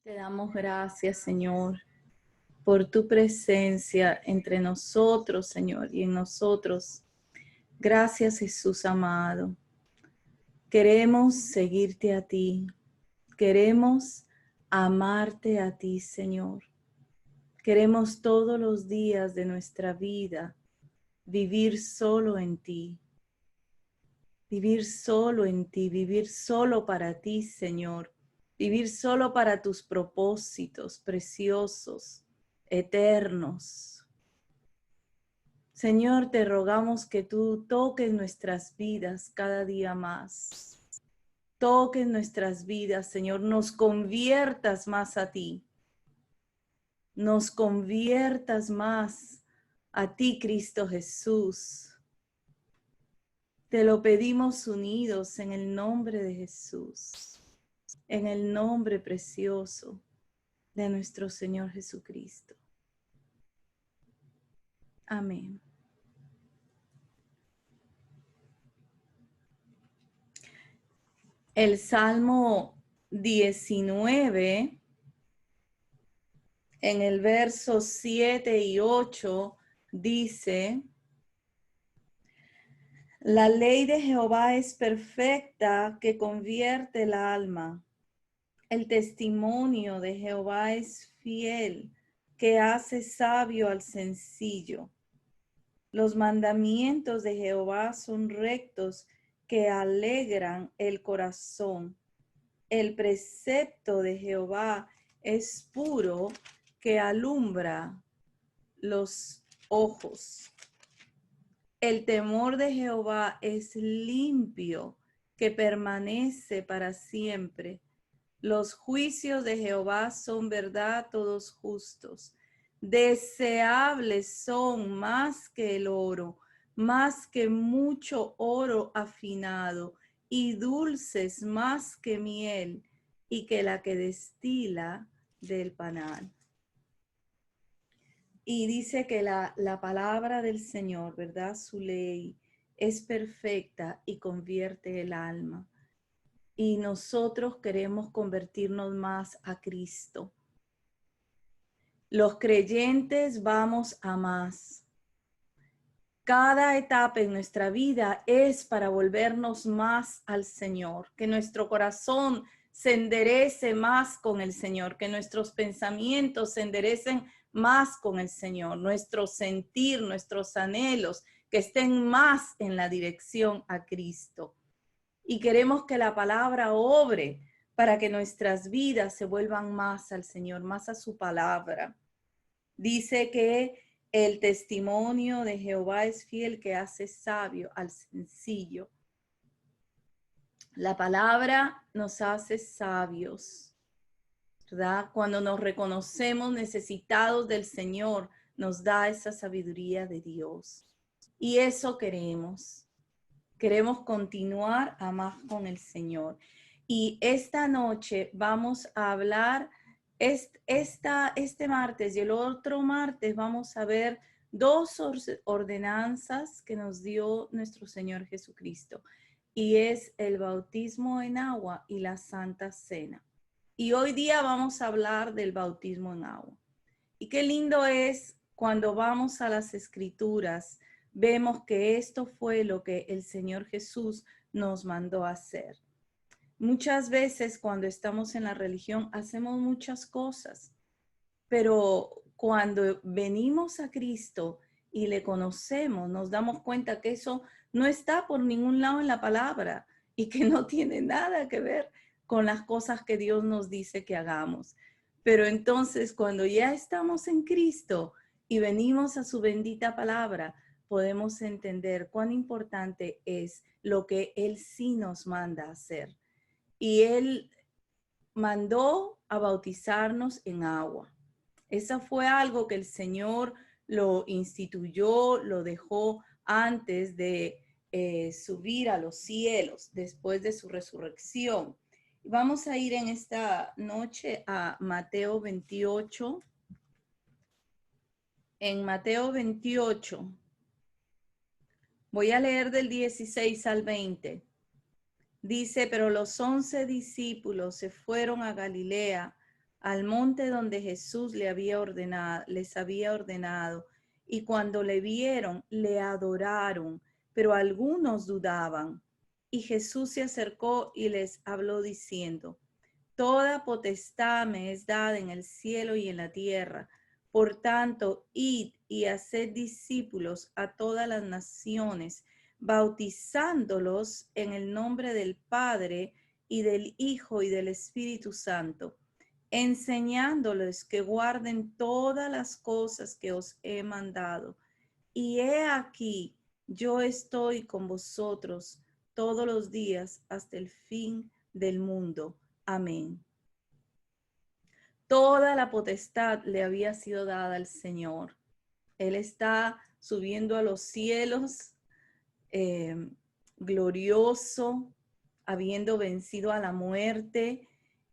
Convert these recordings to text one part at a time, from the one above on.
Te damos gracias, Señor, por tu presencia entre nosotros, Señor, y en nosotros. Gracias, Jesús amado. Queremos seguirte a ti. Queremos amarte a ti, Señor. Queremos todos los días de nuestra vida vivir solo en ti. Vivir solo en ti, vivir solo para ti, Señor. Vivir solo para tus propósitos preciosos, eternos. Señor, te rogamos que tú toques nuestras vidas cada día más. Toques nuestras vidas, Señor. Nos conviertas más a ti. Nos conviertas más a ti, Cristo Jesús. Te lo pedimos unidos en el nombre de Jesús, en el nombre precioso de nuestro Señor Jesucristo. Amén. El Salmo 19, en el verso 7 y 8, dice: La ley de Jehová es perfecta, que convierte el alma. El testimonio de Jehová es fiel, que hace sabio al sencillo. Los mandamientos de Jehová son rectos, que alegran el corazón. El precepto de Jehová es puro, que alumbra los ojos. El temor de Jehová es limpio, que permanece para siempre. Los juicios de Jehová son verdad, todos justos. Deseables son más que el oro, más que mucho oro afinado, y dulces más que miel, y que la que destila del panal. Y dice que la palabra del Señor, ¿verdad? Su ley es perfecta y convierte el alma. Y nosotros queremos convertirnos más a Cristo. Los creyentes vamos a más. Cada etapa en nuestra vida es para volvernos más al Señor, que nuestro corazón se enderece más con el Señor, que nuestros pensamientos se enderecen más con el Señor, nuestro sentir, nuestros anhelos, que estén más en la dirección a Cristo. Y queremos que la palabra obre para que nuestras vidas se vuelvan más al Señor, más a su palabra. Dice que el testimonio de Jehová es fiel, que hace sabio al sencillo. La palabra nos hace sabios, ¿verdad? Cuando nos reconocemos necesitados del Señor, nos da esa sabiduría de Dios. Y eso queremos. Queremos continuar a más con el Señor. Y esta noche vamos a hablar, este martes y el otro martes vamos a ver dos ordenanzas que nos dio nuestro Señor Jesucristo. Y es el bautismo en agua y la Santa Cena. Y hoy día vamos a hablar del bautismo en agua. Y qué lindo es cuando vamos a las Escrituras, vemos que esto fue lo que el Señor Jesús nos mandó a hacer. Muchas veces cuando estamos en la religión hacemos muchas cosas, pero cuando venimos a Cristo y le conocemos, nos damos cuenta que eso no está por ningún lado en la palabra y que no tiene nada que ver con las cosas que Dios nos dice que hagamos. Pero entonces cuando ya estamos en Cristo y venimos a su bendita palabra, podemos entender cuán importante es lo que Él sí nos manda a hacer. Y Él mandó a bautizarnos en agua. Eso fue algo que el Señor lo instituyó, lo dejó antes de subir a los cielos, después de su resurrección. Vamos a ir en esta noche a Mateo 28. En Mateo 28, voy a leer del 16 al 20. Dice: pero los 11 discípulos se fueron a Galilea, al monte donde Jesús les había ordenado, y cuando le vieron, le adoraron, pero algunos dudaban. Y Jesús se acercó y les habló diciendo: Toda potestad me es dada en el cielo y en la tierra. Por tanto, id y haced discípulos a todas las naciones, bautizándolos en el nombre del Padre y del Hijo y del Espíritu Santo, enseñándoles que guarden todas las cosas que os he mandado. Y he aquí, yo estoy con vosotros todos los días hasta el fin del mundo. Amén. Toda la potestad le había sido dada al Señor. Él está subiendo a los cielos, glorioso, habiendo vencido a la muerte,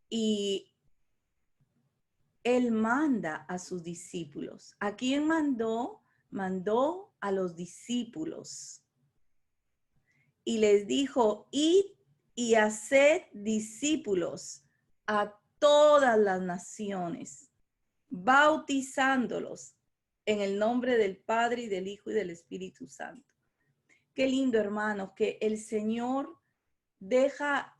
y Él manda a sus discípulos. ¿A quién mandó? Mandó a los discípulos. Y les dijo: id y haced discípulos a todas las naciones, bautizándolos en el nombre del Padre y del Hijo y del Espíritu Santo. Qué lindo, hermanos, que el Señor deja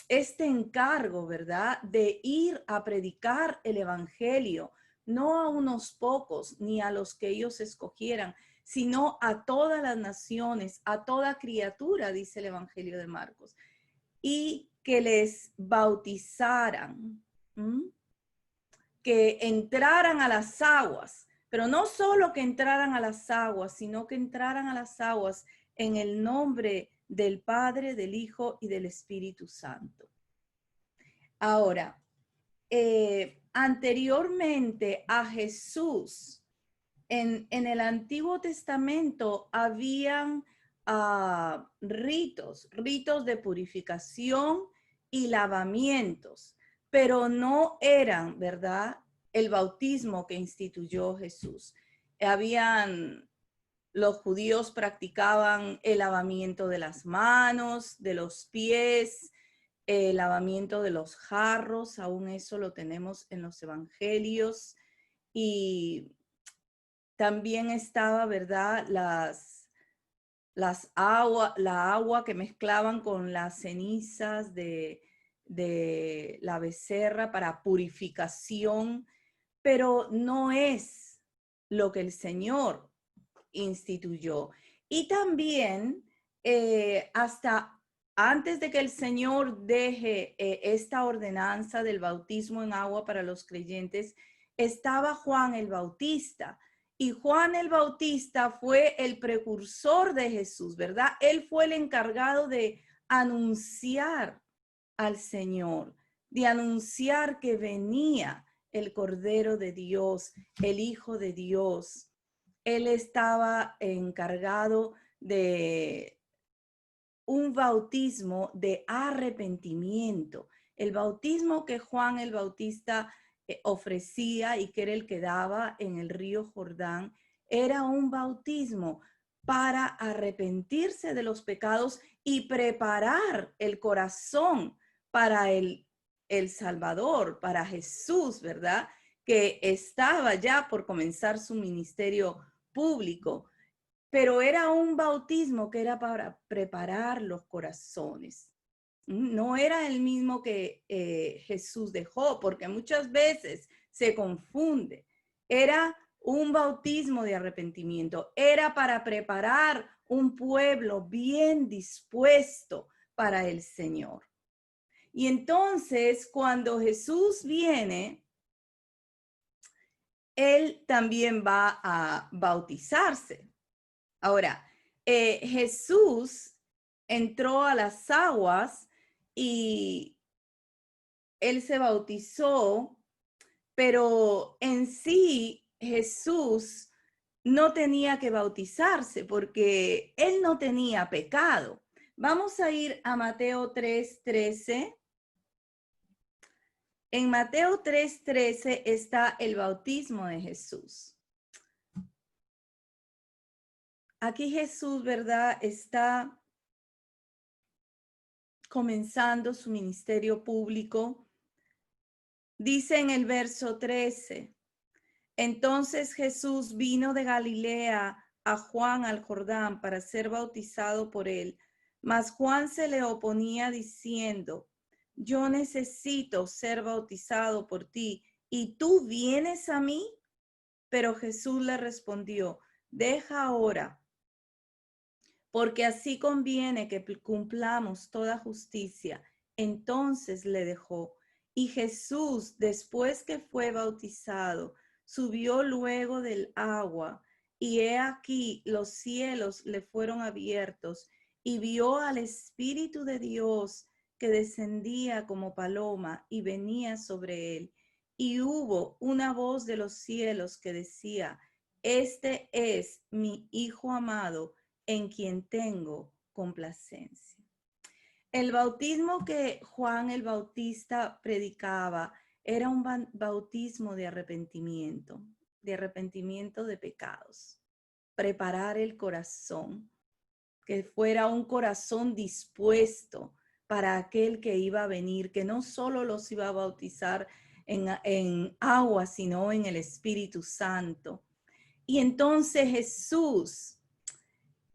este encargo, ¿verdad? De ir a predicar el Evangelio, no a unos pocos, ni a los que ellos escogieran, sino a todas las naciones, a toda criatura, dice el Evangelio de Marcos, y que les bautizaran, que entraran a las aguas, pero no solo que entraran a las aguas, sino que entraran a las aguas en el nombre del Padre, del Hijo y del Espíritu Santo. Ahora, anteriormente a Jesús, en el Antiguo Testamento habían ritos de purificación y lavamientos, pero no eran, ¿verdad?, el bautismo que instituyó Jesús. Los judíos practicaban el lavamiento de las manos, de los pies, el lavamiento de los jarros, aún eso lo tenemos en los evangelios, y también estaba, ¿verdad?, la agua que mezclaban con las cenizas de la becerra para purificación, pero no es lo que el Señor instituyó. Y también hasta antes de que el Señor deje esta ordenanza del bautismo en agua para los creyentes, estaba Juan el Bautista. Y Juan el Bautista fue el precursor de Jesús, ¿verdad? Él fue el encargado de anunciar al Señor, de anunciar que venía el Cordero de Dios, el Hijo de Dios. Él estaba encargado de un bautismo de arrepentimiento. El bautismo que Juan el Bautista ofrecía y que era el que daba en el río Jordán, era un bautismo para arrepentirse de los pecados y preparar el corazón para el Salvador, para Jesús, ¿verdad?, que estaba ya por comenzar su ministerio público. Pero era un bautismo que era para preparar los corazones. No era el mismo que Jesús dejó, porque muchas veces se confunde. Era un bautismo de arrepentimiento. Era para preparar un pueblo bien dispuesto para el Señor. Y entonces, cuando Jesús viene, Él también va a bautizarse. Ahora, Jesús entró a las aguas y Él se bautizó, pero en sí Jesús no tenía que bautizarse porque Él no tenía pecado. Vamos a ir a Mateo 3:13. En Mateo 3:13 está el bautismo de Jesús. Aquí Jesús, ¿verdad?, está comenzando su ministerio público Dice en el verso 13, entonces Jesús vino de Galilea a Juan al Jordán para ser bautizado por él. Mas Juan se le oponía diciendo, yo necesito ser bautizado por ti, ¿y tú vienes a mí? Pero Jesús le respondió, deja ahora, porque así conviene que cumplamos toda justicia. Entonces le dejó. Y Jesús, después que fue bautizado, subió luego del agua, y he aquí los cielos le fueron abiertos, y vio al Espíritu de Dios que descendía como paloma y venía sobre él. Y hubo una voz de los cielos que decía, este es mi Hijo amado, en quien tengo complacencia. El bautismo que Juan el Bautista predicaba era un bautismo de arrepentimiento de pecados. Preparar el corazón, que fuera un corazón dispuesto para aquel que iba a venir, que no solo los iba a bautizar en agua, sino en el Espíritu Santo. Y entonces Jesús,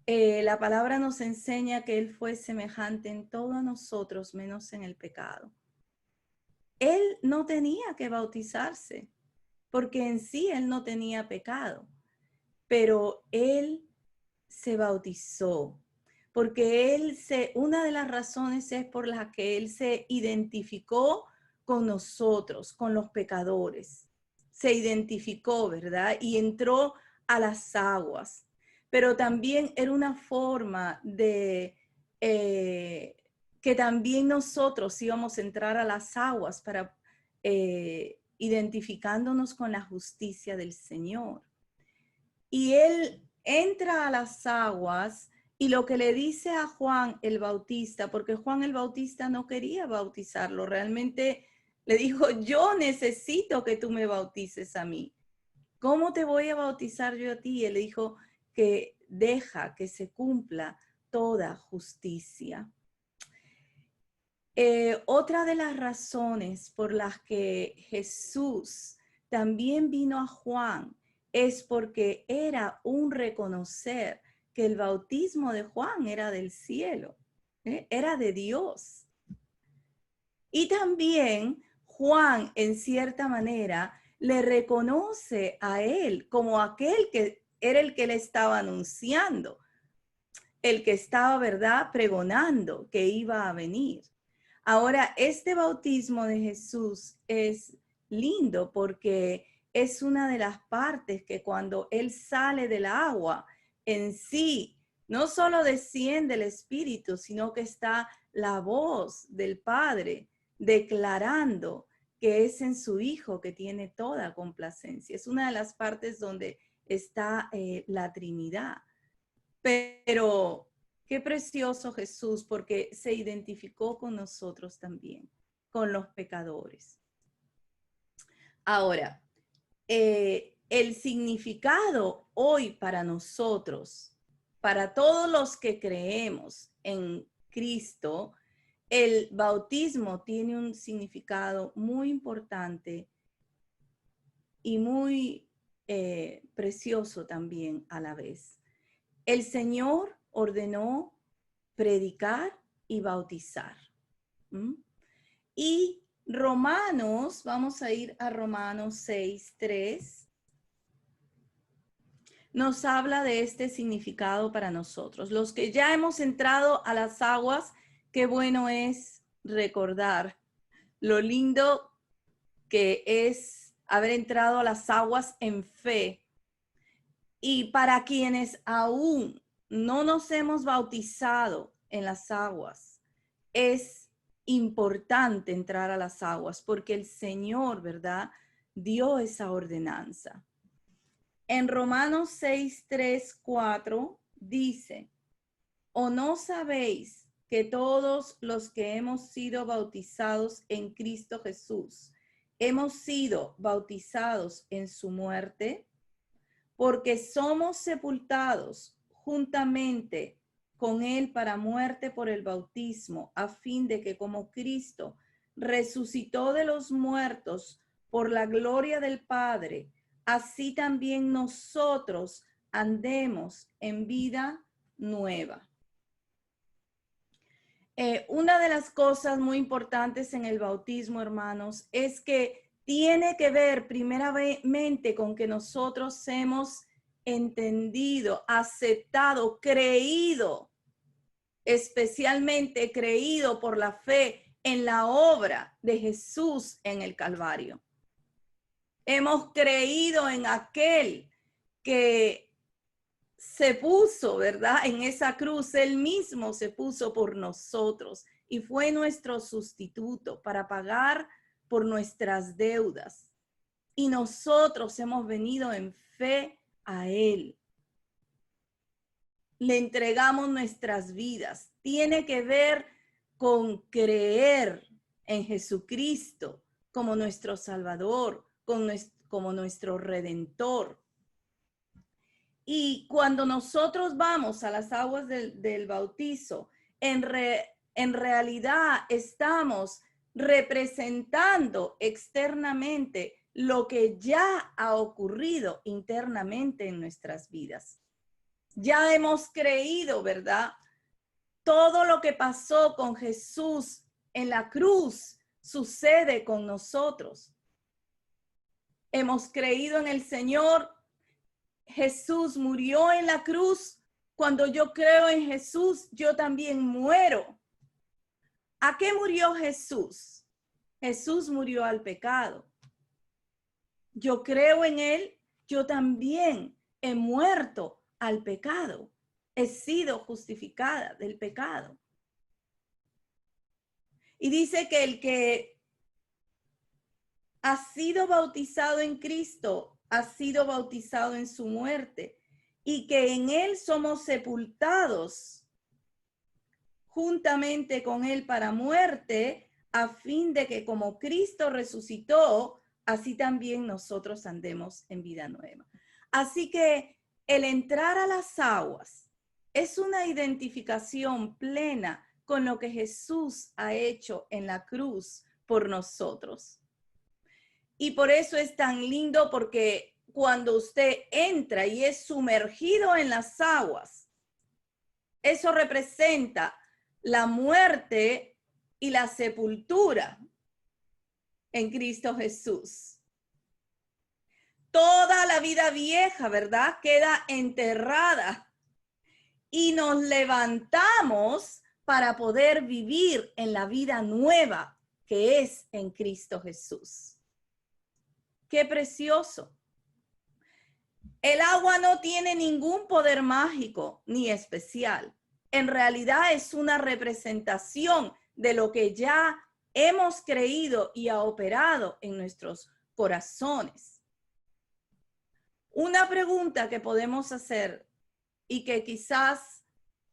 la palabra nos enseña que Él fue semejante en todo a nosotros, menos en el pecado. Él no tenía que bautizarse, porque en sí Él no tenía pecado, pero Él se bautizó, porque una de las razones es por las que Él se identificó con nosotros, con los pecadores. Se identificó, ¿verdad? Y entró a las aguas. Pero también era una forma de que también nosotros íbamos a entrar a las aguas para identificándonos con la justicia del Señor. Y Él entra a las aguas y lo que le dice a Juan el Bautista, porque Juan el Bautista no quería bautizarlo, realmente le dijo, yo necesito que tú me bautices a mí. ¿Cómo te voy a bautizar yo a ti? Y él le dijo que deja que se cumpla toda justicia. Otra de las razones por las que Jesús también vino a Juan es porque era un reconocer que el bautismo de Juan era del cielo, era de Dios. Y también Juan, en cierta manera, le reconoce a él como aquel que era el que le estaba anunciando, el que estaba, ¿verdad?, pregonando que iba a venir. Ahora, este bautismo de Jesús es lindo porque es una de las partes que cuando Él sale del agua en sí, no solo desciende el Espíritu, sino que está la voz del Padre declarando que es en su Hijo que tiene toda complacencia. Es una de las partes donde está la Trinidad. Pero qué precioso Jesús, porque se identificó con nosotros también, con los pecadores. Ahora, el significado hoy para nosotros, para todos los que creemos en Cristo, el bautismo tiene un significado muy importante y muy precioso también a la vez. El Señor ordenó predicar y bautizar. Y Romanos, vamos a ir a Romanos 6:3, nos habla de este significado para nosotros. Los que ya hemos entrado a las aguas, qué bueno es recordar lo lindo que es haber entrado a las aguas en fe. Y para quienes aún no nos hemos bautizado en las aguas, es importante entrar a las aguas porque el Señor, ¿verdad?, dio esa ordenanza. En Romanos 6:3-4 dice, ¿o no sabéis que todos los que hemos sido bautizados en Cristo Jesús, hemos sido bautizados en su muerte? Porque somos sepultados juntamente con él para muerte por el bautismo, a fin de que como Cristo resucitó de los muertos por la gloria del Padre, así también nosotros andemos en vida nueva. Una de las cosas muy importantes en el bautismo, hermanos, es que tiene que ver primeramente con que nosotros hemos entendido, aceptado, creído, especialmente creído por la fe en la obra de Jesús en el Calvario. Hemos creído en aquel que se puso, ¿verdad? En esa cruz, él mismo se puso por nosotros y fue nuestro sustituto para pagar por nuestras deudas. Y nosotros hemos venido en fe a él. Le entregamos nuestras vidas. Tiene que ver con creer en Jesucristo como nuestro Salvador, como nuestro Redentor. Y cuando nosotros vamos a las aguas del bautizo, en realidad estamos representando externamente lo que ya ha ocurrido internamente en nuestras vidas. Ya hemos creído, ¿verdad? Todo lo que pasó con Jesús en la cruz sucede con nosotros. Hemos creído en el Señor. Jesús murió en la cruz. Cuando yo creo en Jesús, yo también muero. ¿A qué murió Jesús? Jesús murió al pecado. Yo creo en él, yo también he muerto al pecado. He sido justificada del pecado. Y dice que el que ha sido bautizado en Cristo, ha sido bautizado en su muerte, y que en él somos sepultados juntamente con él para muerte, a fin de que como Cristo resucitó, así también nosotros andemos en vida nueva. Así que el entrar a las aguas es una identificación plena con lo que Jesús ha hecho en la cruz por nosotros. Y por eso es tan lindo, porque cuando usted entra y es sumergido en las aguas, eso representa la muerte y la sepultura en Cristo Jesús. Toda la vida vieja, ¿verdad? Queda enterrada y nos levantamos para poder vivir en la vida nueva que es en Cristo Jesús. ¡Qué precioso! El agua no tiene ningún poder mágico ni especial. En realidad es una representación de lo que ya hemos creído y ha operado en nuestros corazones. Una pregunta que podemos hacer y que quizás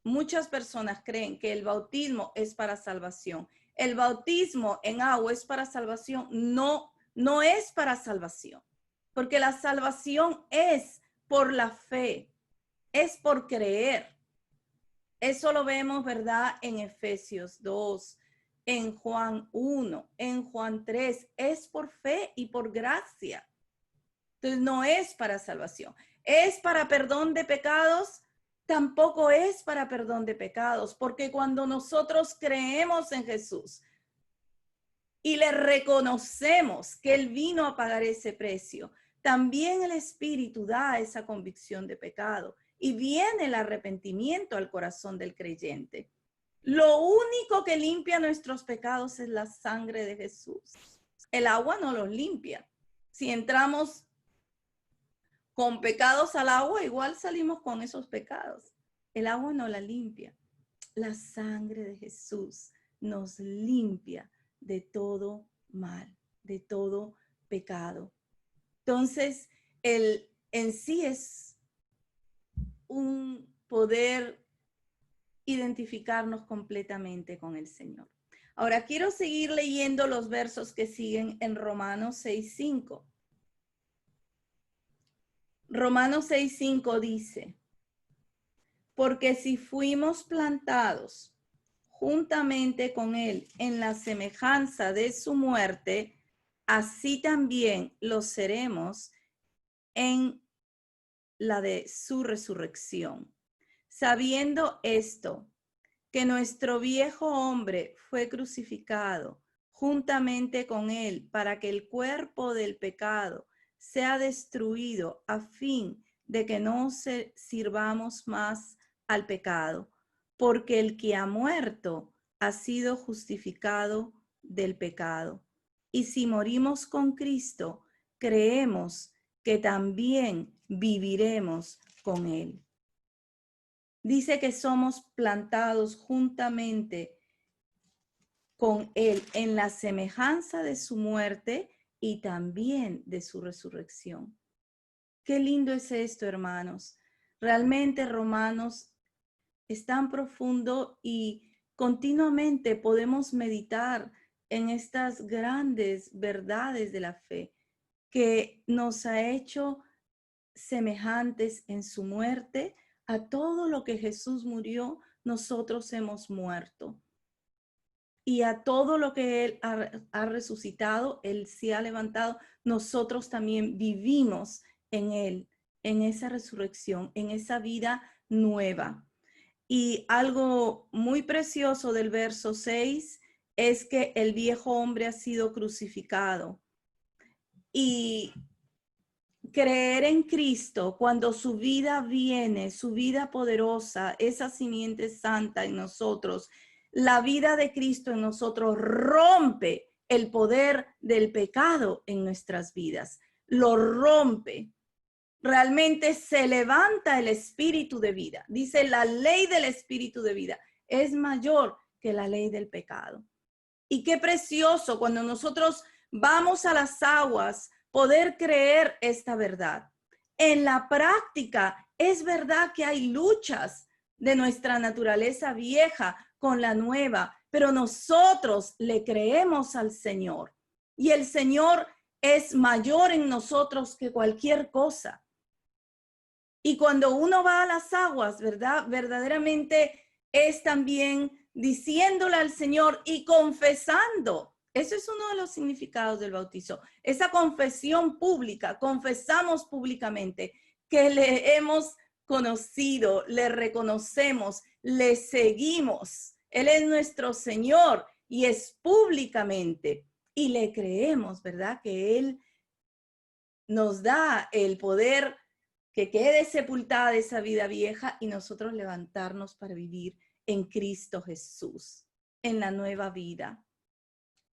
muchas personas creen que el bautismo es para salvación. El bautismo en agua es para salvación. No, no es para salvación, porque la salvación es por la fe, es por creer. Eso lo vemos, ¿verdad? En Efesios 2, en Juan 1, en Juan 3. Es por fe y por gracia. Entonces no es para salvación. ¿Es para perdón de pecados? Tampoco es para perdón de pecados, porque cuando nosotros creemos en Jesús y le reconocemos que Él vino a pagar ese precio, también el Espíritu da esa convicción de pecado y viene el arrepentimiento al corazón del creyente. Lo único que limpia nuestros pecados es la sangre de Jesús. El agua no los limpia. Si entramos con pecados al agua, igual salimos con esos pecados. El agua no la limpia. La sangre de Jesús nos limpia de todo mal, de todo pecado. Entonces, en sí es un poder identificarnos completamente con el Señor. Ahora, quiero seguir leyendo los versos que siguen en Romanos 6:5. Romanos 6:5 dice: porque si fuimos plantados juntamente con él en la semejanza de su muerte, así también lo seremos en la de su resurrección. Sabiendo esto, que nuestro viejo hombre fue crucificado juntamente con él para que el cuerpo del pecado sea destruido a fin de que no sirvamos más al pecado, porque el que ha muerto ha sido justificado del pecado. Y si morimos con Cristo, creemos que también viviremos con él. Dice que somos plantados juntamente con él en la semejanza de su muerte y también de su resurrección. Qué lindo es esto, hermanos. Realmente Romanos es tan profundo y continuamente podemos meditar en estas grandes verdades de la fe que nos ha hecho semejantes en su muerte. A todo lo que Jesús murió, nosotros hemos muerto. Y a todo lo que Él ha resucitado, Él se ha levantado, nosotros también vivimos en Él, en esa resurrección, en esa vida nueva. Y algo muy precioso del verso 6 es que el viejo hombre ha sido crucificado. Y creer en Cristo, cuando su vida viene, su vida poderosa, esa simiente santa en nosotros, la vida de Cristo en nosotros rompe el poder del pecado en nuestras vidas, lo rompe. Realmente se levanta el espíritu de vida. Dice, la ley del espíritu de vida es mayor que la ley del pecado. Y qué precioso cuando nosotros vamos a las aguas poder creer esta verdad. En la práctica es verdad que hay luchas de nuestra naturaleza vieja con la nueva, pero nosotros le creemos al Señor y el Señor es mayor en nosotros que cualquier cosa. Y cuando uno va a las aguas, ¿verdad? Verdaderamente es también diciéndole al Señor y confesando. Eso es uno de los significados del bautizo. Esa confesión pública, confesamos públicamente que le hemos conocido, le reconocemos, le seguimos. Él es nuestro Señor y es públicamente. Y le creemos, ¿verdad? Que Él nos da el poder que quede sepultada esa vida vieja y nosotros levantarnos para vivir en Cristo Jesús, en la nueva vida.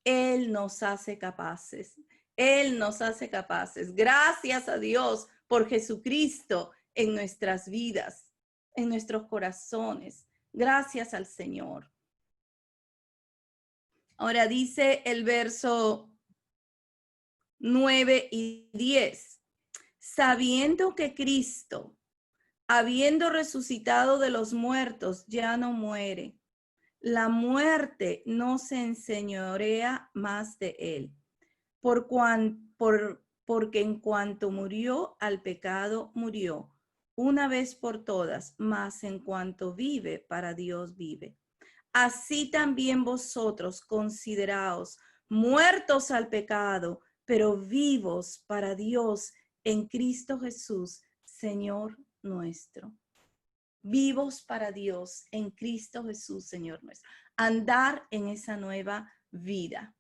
Él nos hace capaces. Él nos hace capaces. Gracias a Dios por Jesucristo en nuestras vidas, en nuestros corazones. Gracias al Señor. Ahora dice el verso 9 y 10. Sabiendo que Cristo, habiendo resucitado de los muertos, ya no muere, la muerte no se enseñorea más de él, porque en cuanto murió al pecado, murió una vez por todas, mas en cuanto vive, para Dios vive. Así también vosotros consideraos muertos al pecado, pero vivos para Dios en Cristo Jesús, Señor nuestro. Vivos para Dios en Cristo Jesús, Señor nuestro. Andar en esa nueva vida.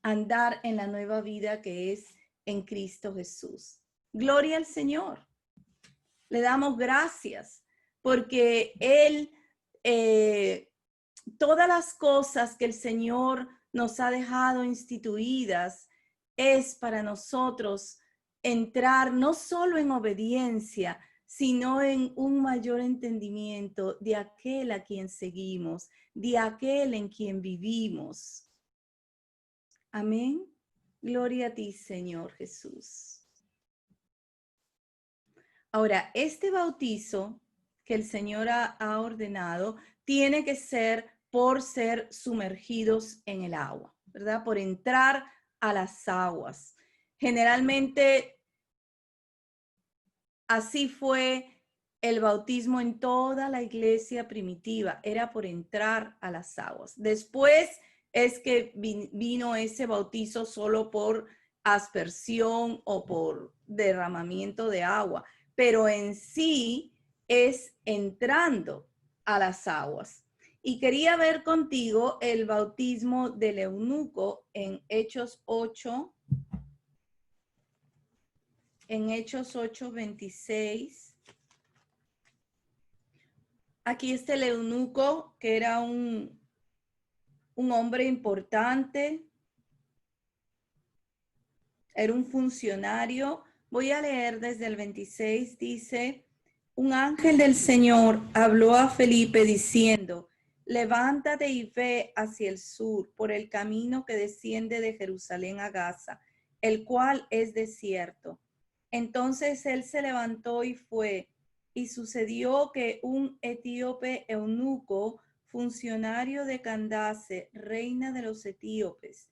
Andar en la nueva vida que es en Cristo Jesús. Gloria al Señor. Le damos gracias porque Él, todas las cosas que el Señor nos ha dejado instituidas es para nosotros entrar no solo en obediencia, sino en un mayor entendimiento de aquel a quien seguimos, de aquel en quien vivimos. Amén. Gloria a ti, Señor Jesús. Ahora, este bautizo que el Señor ha ordenado tiene que ser por ser sumergidos en el agua, ¿verdad? Por entrar a las aguas. Generalmente así fue el bautismo en toda la iglesia primitiva era por entrar a las aguas. Después es que vino ese bautizo solo por aspersión o por derramamiento de agua, pero en sí es entrando a las aguas. Y quería ver contigo el bautismo del eunuco en Hechos 8, en Hechos 8:26. Aquí está el eunuco, que era un hombre importante, era un funcionario. Voy a leer desde el 26, dice, un ángel del Señor habló a Felipe diciendo, levántate y ve hacia el sur por el camino que desciende de Jerusalén a Gaza, el cual es desierto. Entonces él se levantó y fue. Y sucedió que un etíope eunuco, funcionario de Candace, reina de los etíopes,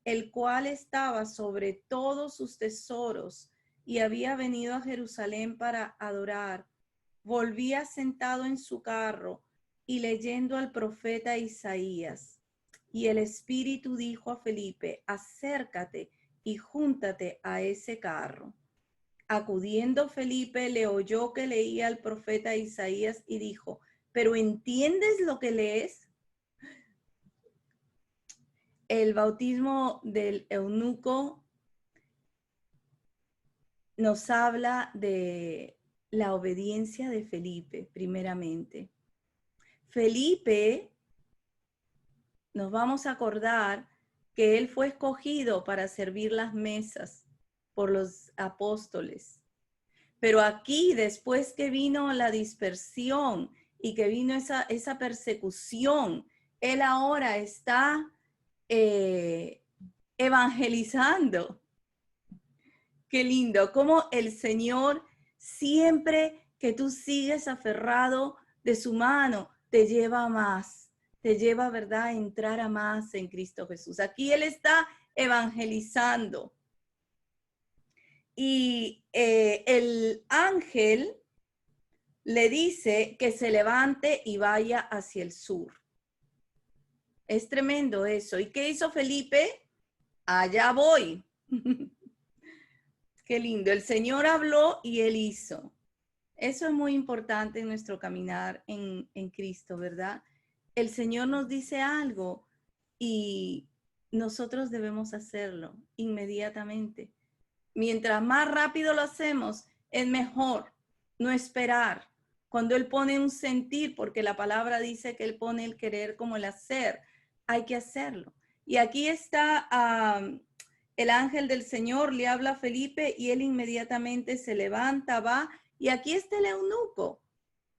el cual estaba sobre todos sus tesoros y había venido a Jerusalén para adorar, volvía sentado en su carro y leyendo al profeta Isaías. Y el Espíritu dijo a Felipe, acércate y júntate a ese carro. Acudiendo Felipe, le oyó que leía al profeta Isaías y dijo, ¿pero entiendes lo que lees? El bautismo del eunuco nos habla de la obediencia de Felipe, primeramente. Felipe, nos vamos a acordar que él fue escogido para servir las mesas por los apóstoles. Pero aquí, después que vino la dispersión y que vino esa persecución, él ahora está evangelizando. Qué lindo, como el Señor siempre que tú sigues aferrado de su mano, te lleva a más, te lleva, ¿verdad?, a entrar a más en Cristo Jesús. Aquí Él está evangelizando. Y el ángel le dice que se levante y vaya hacia el sur. Es tremendo eso. ¿Y qué hizo Felipe? Allá voy. Qué lindo. El Señor habló y Él hizo. Eso es muy importante en nuestro caminar en Cristo, ¿verdad? El Señor nos dice algo y nosotros debemos hacerlo inmediatamente. Mientras más rápido lo hacemos, es mejor no esperar. Cuando Él pone un sentir, porque la palabra dice que Él pone el querer como el hacer, hay que hacerlo. Y aquí está el ángel del Señor, le habla a Felipe y él inmediatamente se levanta, va. Y aquí está el eunuco.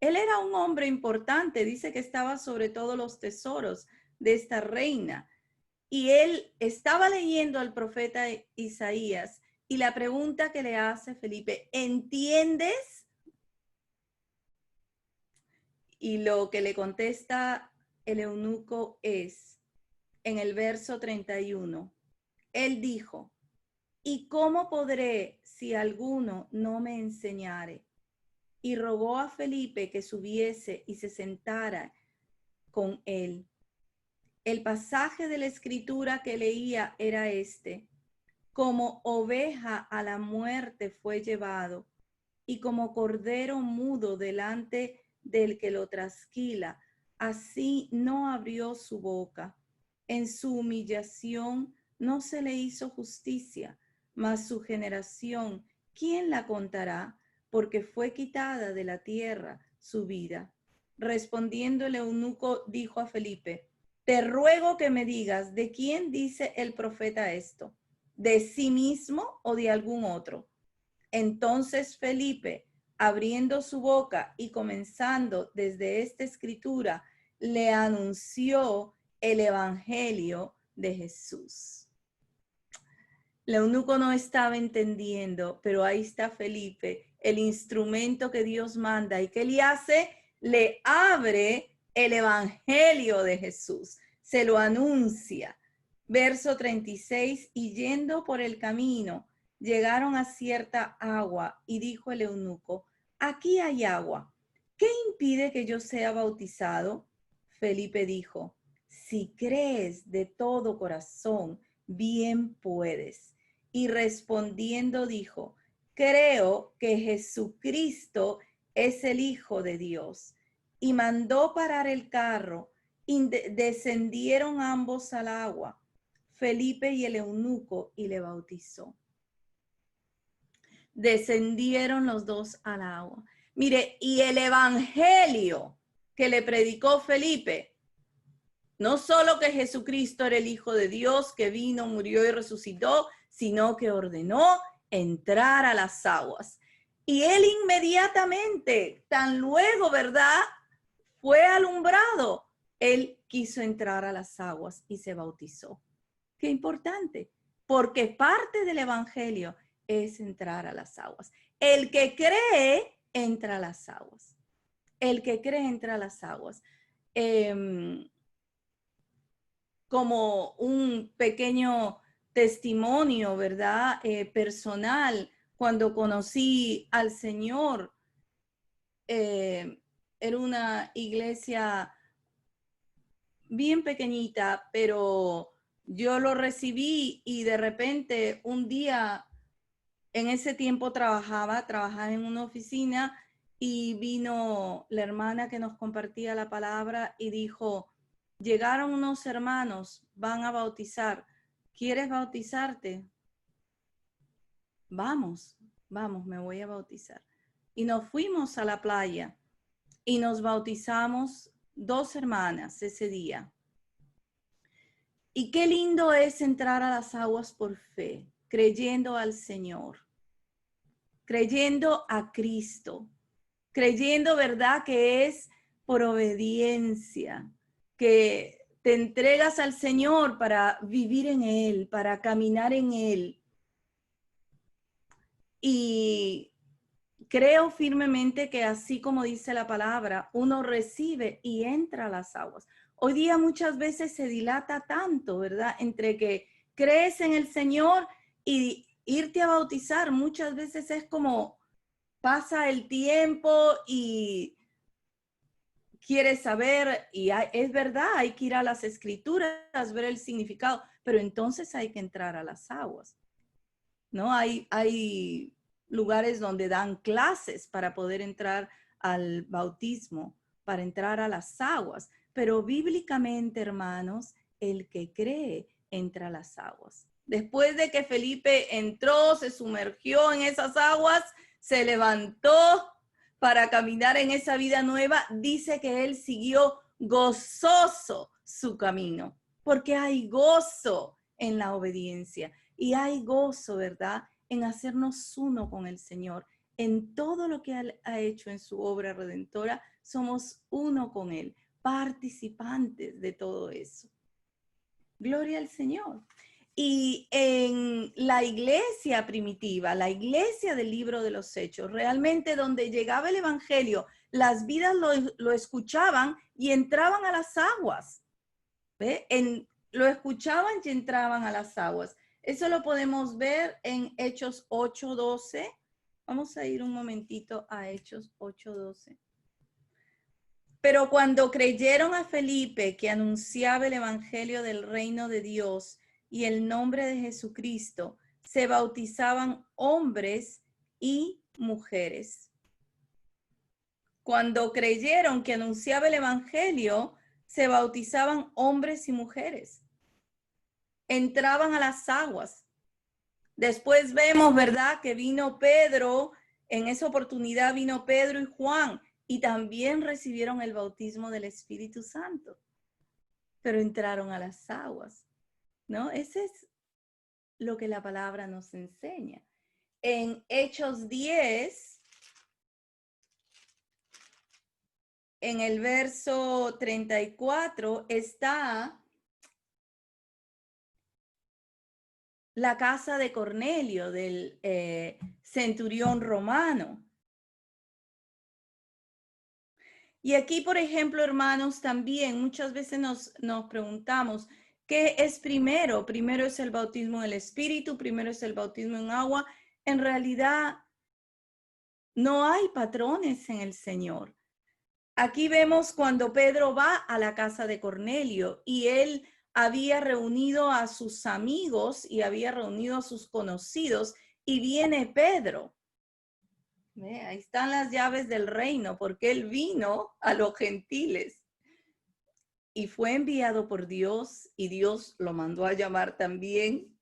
Él era un hombre importante, dice que estaba sobre todos los tesoros de esta reina. Y él estaba leyendo al profeta Isaías y la pregunta que le hace Felipe, ¿entiendes? Y lo que le contesta el eunuco es, en el verso 31, él dijo, ¿y cómo podré si alguno no me enseñare? Y rogó a Felipe que subiese y se sentara con él. El pasaje de la escritura que leía era este: como oveja a la muerte fue llevado, y como cordero mudo delante del que lo trasquila, así no abrió su boca. En su humillación no se le hizo justicia, mas su generación, ¿quién la contará? Porque fue quitada de la tierra su vida. Respondiendo el eunuco dijo a Felipe, te ruego que me digas, ¿de quién dice el profeta esto? ¿De sí mismo o de algún otro? Entonces Felipe, abriendo su boca y comenzando desde esta escritura, le anunció el evangelio de Jesús. El eunuco no estaba entendiendo, pero ahí está Felipe, el instrumento que Dios manda. ¿Y qué le hace? Le abre el evangelio de Jesús, se lo anuncia. Verso 36, y yendo por el camino, llegaron a cierta agua y dijo el eunuco, aquí hay agua, ¿qué impide que yo sea bautizado? Felipe dijo, si crees de todo corazón, bien puedes. Y respondiendo dijo, creo que Jesucristo es el Hijo de Dios. Y mandó parar el carro y descendieron ambos al agua, Felipe y el eunuco, y le bautizó. Descendieron los dos al agua. Mire, y el evangelio que le predicó Felipe, no solo que Jesucristo era el Hijo de Dios, que vino, murió y resucitó, sino que ordenó entrar a las aguas. Y él inmediatamente, tan luego, ¿verdad?, fue alumbrado, él quiso entrar a las aguas y se bautizó. Qué importante, porque parte del evangelio es entrar a las aguas. El que cree, entra a las aguas. El que cree, entra a las aguas. Como un pequeño testimonio, ¿verdad? Personal, cuando conocí al Señor, era una iglesia bien pequeñita, pero yo lo recibí y de repente un día, en ese tiempo trabajaba en una oficina y vino la hermana que nos compartía la palabra y dijo, llegaron unos hermanos, van a bautizar, ¿quieres bautizarte? Vamos, me voy a bautizar. Y nos fuimos a la playa y nos bautizamos 2 hermanas ese día. Y qué lindo es entrar a las aguas por fe, creyendo al Señor, creyendo a Cristo, creyendo, ¿verdad?, que es por obediencia, que te entregas al Señor para vivir en Él, para caminar en Él. Y creo firmemente que así como dice la palabra, uno recibe y entra a las aguas. Hoy día muchas veces se dilata tanto, ¿verdad?, entre que crees en el Señor y irte a bautizar. Muchas veces es como pasa el tiempo y quieres saber, y es verdad, hay que ir a las escrituras, ver el significado, pero entonces hay que entrar a las aguas, ¿no? Hay lugares donde dan clases para poder entrar al bautismo, para entrar a las aguas, pero bíblicamente, hermanos, el que cree entra a las aguas. Después de que Felipe entró, se sumergió en esas aguas, se levantó para caminar en esa vida nueva, dice que él siguió gozoso su camino, porque hay gozo en la obediencia y hay gozo, ¿verdad?, en hacernos uno con el Señor. En todo lo que Él ha hecho en su obra redentora, somos uno con Él, participantes de todo eso. Gloria al Señor. Y en la iglesia primitiva, la iglesia del libro de los Hechos, realmente donde llegaba el evangelio, las vidas lo escuchaban y entraban a las aguas. ¿Ve? Lo escuchaban y entraban a las aguas. Eso lo podemos ver en Hechos 8:12. Vamos a ir un momentito a Hechos 8:12. Pero cuando creyeron a Felipe, que anunciaba el evangelio del reino de Dios y el nombre de Jesucristo, se bautizaban hombres y mujeres. Cuando creyeron que anunciaba el evangelio, se bautizaban hombres y mujeres. Entraban a las aguas. Después vemos, ¿verdad?, que vino Pedro, en esa oportunidad vino Pedro y Juan, y también recibieron el bautismo del Espíritu Santo, pero entraron a las aguas, ¿no? Ese es lo que la palabra nos enseña. En Hechos 10, en el verso 34, está la casa de Cornelio, del centurión romano. Y aquí, por ejemplo, hermanos, también muchas veces nos preguntamos, ¿qué es primero? Primero es el bautismo del Espíritu, primero es el bautismo en agua. En realidad, no hay patrones en el Señor. Aquí vemos cuando Pedro va a la casa de Cornelio y él había reunido a sus amigos y había reunido a sus conocidos y viene Pedro. Ahí están las llaves del reino, porque él vino a los gentiles y fue enviado por Dios y Dios lo mandó a llamar también.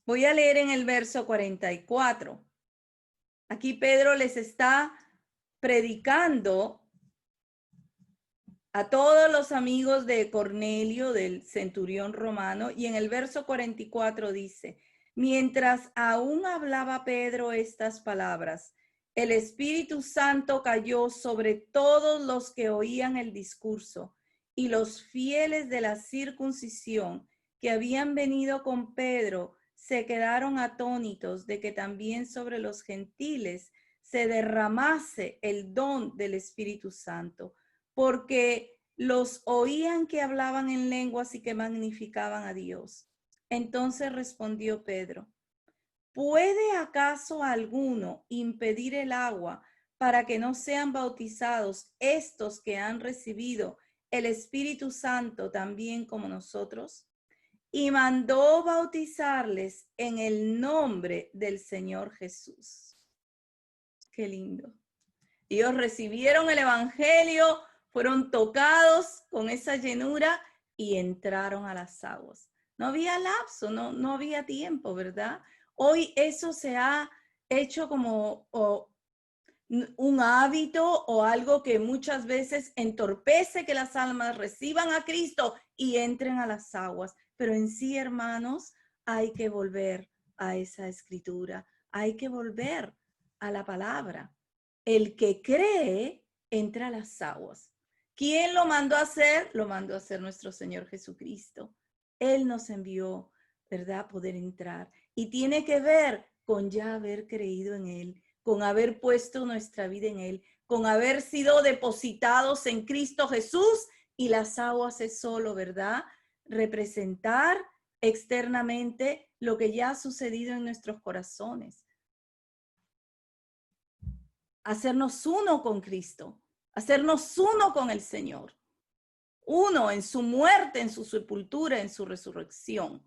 Voy a leer en el verso 44. Aquí Pedro les está predicando a todos los amigos de Cornelio, del centurión romano, y en el verso 44 dice: mientras aún hablaba Pedro estas palabras, el Espíritu Santo cayó sobre todos los que oían el discurso, y los fieles de la circuncisión que habían venido con Pedro se quedaron atónitos de que también sobre los gentiles se derramase el don del Espíritu Santo, porque los oían que hablaban en lenguas y que magnificaban a Dios. Entonces respondió Pedro: ¿puede acaso alguno impedir el agua para que no sean bautizados estos que han recibido el Espíritu Santo también como nosotros? Y mandó bautizarles en el nombre del Señor Jesús. Qué lindo. Ellos recibieron el evangelio, fueron tocados con esa llenura y entraron a las aguas. No había lapso, no había tiempo, ¿verdad? Hoy eso se ha hecho como un hábito o algo que muchas veces entorpece que las almas reciban a Cristo y entren a las aguas. Pero en sí, hermanos, hay que volver a esa escritura, hay que volver a la palabra. El que cree entra a las aguas. ¿Quién lo mandó a hacer? Lo mandó a hacer nuestro Señor Jesucristo. Él nos envió, ¿verdad?, poder entrar. Y tiene que ver con ya haber creído en Él, con haber puesto nuestra vida en Él, con haber sido depositados en Cristo Jesús, y las aguas es solo, ¿verdad?, representar externamente lo que ya ha sucedido en nuestros corazones. Hacernos uno con Cristo, hacernos uno con el Señor, uno en su muerte, en su sepultura, en su resurrección,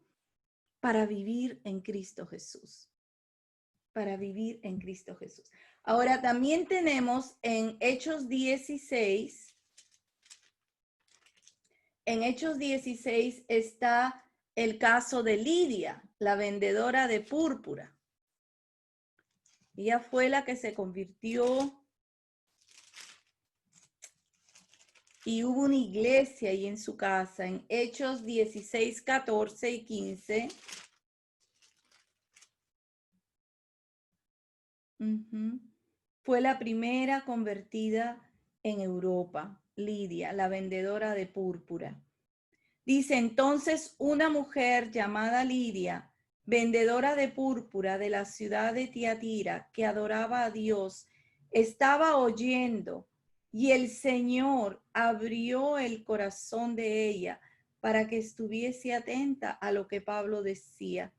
para vivir en Cristo Jesús, para vivir en Cristo Jesús. Ahora también tenemos en Hechos 16, está el caso de Lidia, la vendedora de púrpura. Ella fue la que se convirtió y hubo una iglesia ahí en su casa, en Hechos 16, 14 y 15. Fue la primera convertida en Europa, Lidia, la vendedora de púrpura. Dice: entonces una mujer llamada Lidia, vendedora de púrpura de la ciudad de Tiatira, que adoraba a Dios, estaba oyendo, y el Señor abrió el corazón de ella para que estuviese atenta a lo que Pablo decía.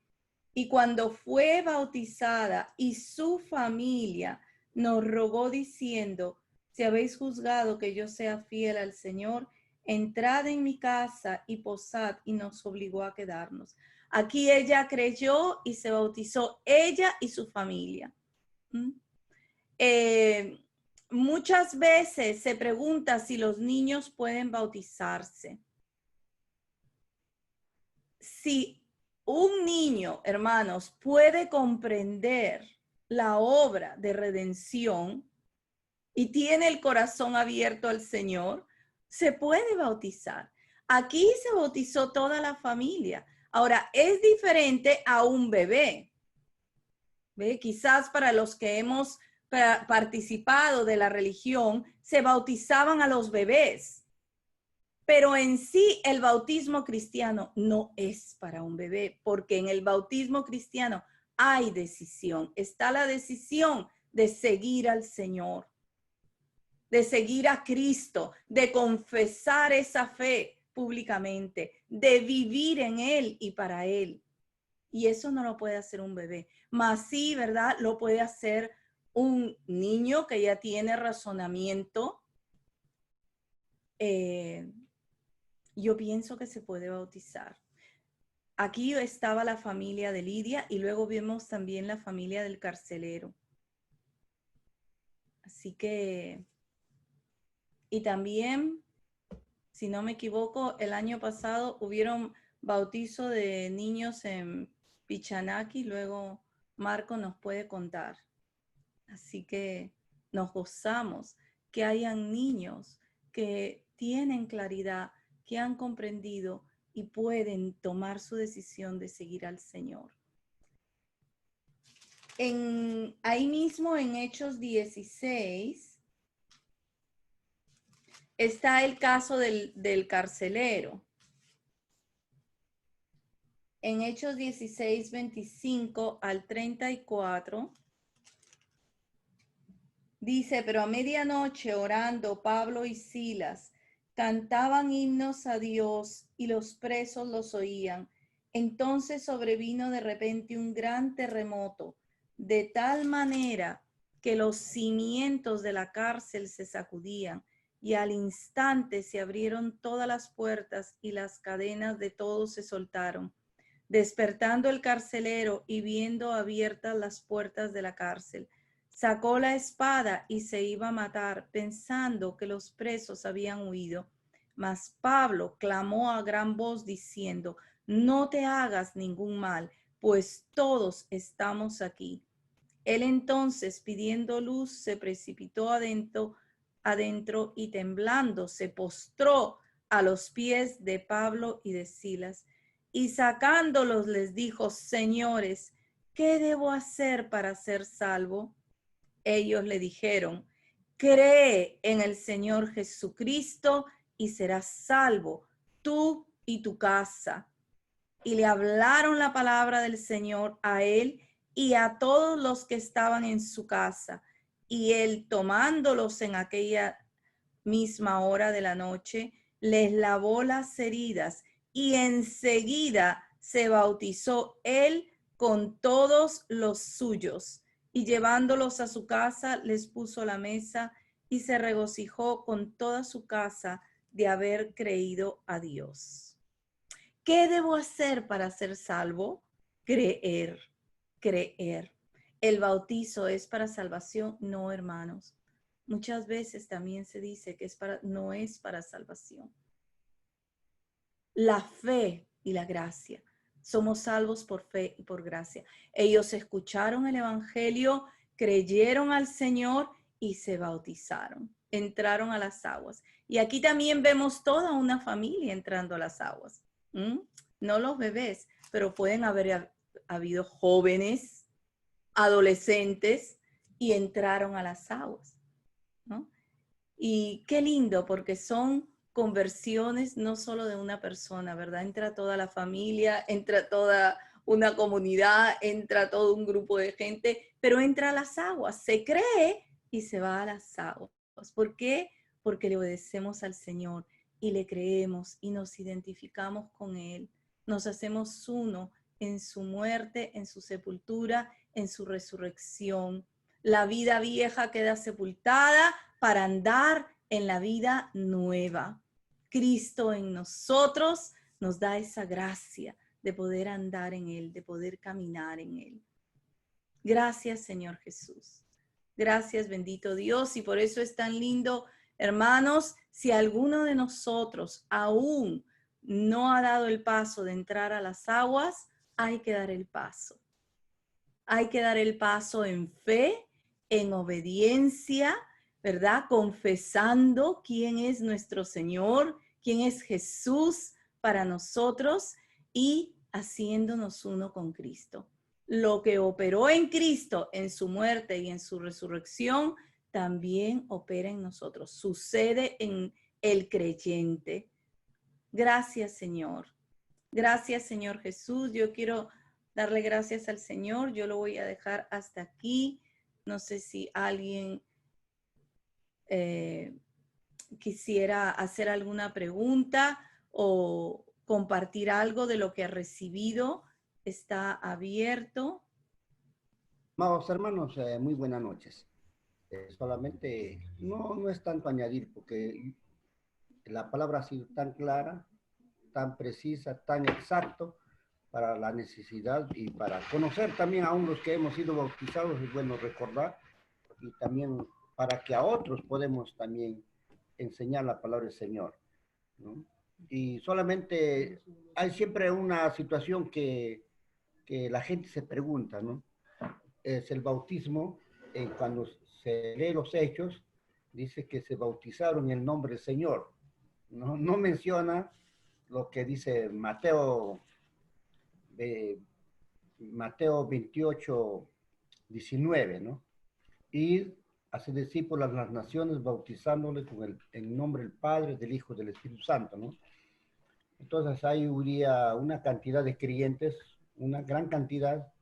Y cuando fue bautizada y su familia nos rogó diciendo: si habéis juzgado que yo sea fiel al Señor, entrad en mi casa y posad, y nos obligó a quedarnos. Aquí ella creyó y se bautizó, ella y su familia. Muchas veces se pregunta si los niños pueden bautizarse. Si un niño, hermanos, puede comprender la obra de redención y tiene el corazón abierto al Señor, se puede bautizar. Aquí se bautizó toda la familia. Ahora, es diferente a un bebé. ¿Ve? Quizás para los que hemos participado de la religión, se bautizaban a los bebés. Pero en sí el bautismo cristiano no es para un bebé, porque en el bautismo cristiano hay decisión. Está la decisión de seguir al Señor, de seguir a Cristo, de confesar esa fe públicamente, de vivir en Él y para Él. Y eso no lo puede hacer un bebé. Mas sí, ¿verdad? Lo puede hacer un niño que ya tiene razonamiento, yo pienso que se puede bautizar. Aquí estaba la familia de Lidia y luego vimos también la familia del carcelero. Así que, y también, si no me equivoco, el año pasado hubieron bautizo de niños en Pichanaki, luego Marco nos puede contar. Así que nos gozamos que hayan niños que tienen claridad, que han comprendido y pueden tomar su decisión de seguir al Señor. Ahí mismo en Hechos 16 está el caso del carcelero. En Hechos 16, 25 al 34, dice, pero a medianoche orando Pablo y Silas cantaban himnos a Dios y los presos los oían. Entonces sobrevino de repente un gran terremoto, de tal manera que los cimientos de la cárcel se sacudían y al instante se abrieron todas las puertas y las cadenas de todos se soltaron. Despertando el carcelero y viendo abiertas las puertas de la cárcel, sacó la espada y se iba a matar, pensando que los presos habían huido. Mas Pablo clamó a gran voz diciendo, no te hagas ningún mal, pues todos estamos aquí. Él entonces, pidiendo luz, se precipitó adentro y temblando se postró a los pies de Pablo y de Silas. Y sacándolos les dijo, señores, ¿qué debo hacer para ser salvo? Ellos le dijeron, cree en el Señor Jesucristo y serás salvo, tú y tu casa. Y le hablaron la palabra del Señor a él y a todos los que estaban en su casa. Y él, tomándolos en aquella misma hora de la noche, les lavó las heridas y enseguida se bautizó él con todos los suyos. Y llevándolos a su casa, les puso la mesa y se regocijó con toda su casa de haber creído a Dios. ¿Qué debo hacer para ser salvo? Creer, creer. El bautizo es para salvación, no, hermanos. Muchas veces también se dice que no es para salvación. La fe y la gracia. Somos salvos por fe y por gracia. Ellos escucharon el evangelio, creyeron al Señor y se bautizaron. Entraron a las aguas. Y aquí también vemos toda una familia entrando a las aguas. No los bebés, pero pueden haber habido jóvenes, adolescentes y entraron a las aguas, ¿no? Y qué lindo, porque son conversiones no solo de una persona, ¿verdad? Entra toda la familia, entra toda una comunidad, entra todo un grupo de gente, pero entra a las aguas, se cree y se va a las aguas. ¿Por qué? Porque le obedecemos al Señor y le creemos y nos identificamos con Él. Nos hacemos uno en su muerte, en su sepultura, en su resurrección. La vida vieja queda sepultada para andar en la vida nueva. Cristo en nosotros nos da esa gracia de poder andar en Él, de poder caminar en Él. Gracias, Señor Jesús. Gracias, bendito Dios. Y por eso es tan lindo, hermanos, si alguno de nosotros aún no ha dado el paso de entrar a las aguas, hay que dar el paso. Hay que dar el paso en fe, en obediencia, ¿verdad? Confesando quién es nuestro Señor, quién es Jesús para nosotros y haciéndonos uno con Cristo. Lo que operó en Cristo en su muerte y en su resurrección, también opera en nosotros, sucede en el creyente. Gracias, Señor. Gracias, Señor Jesús. Yo quiero darle gracias al Señor. Yo lo voy a dejar hasta aquí. No sé si alguien quisiera hacer alguna pregunta o compartir algo de lo que ha recibido. Está abierto. Amados hermanos, muy buenas noches. Solamente no es tanto añadir, porque la palabra ha sido tan clara, tan precisa, tan exacto para la necesidad y para conocer también a unos que hemos sido bautizados, es bueno recordar, y también para que a otros podemos también enseñar la palabra del Señor, ¿no? Y solamente hay siempre una situación que la gente se pregunta, ¿no? Es el bautismo, cuando se lee los hechos, dice que se bautizaron en el nombre del Señor. No menciona lo que dice Mateo 28, 19, ¿no? Y hace discípulos a las naciones bautizándole en nombre del Padre, del Hijo y del Espíritu Santo, ¿no? Entonces ahí habría una cantidad de creyentes, una gran cantidad,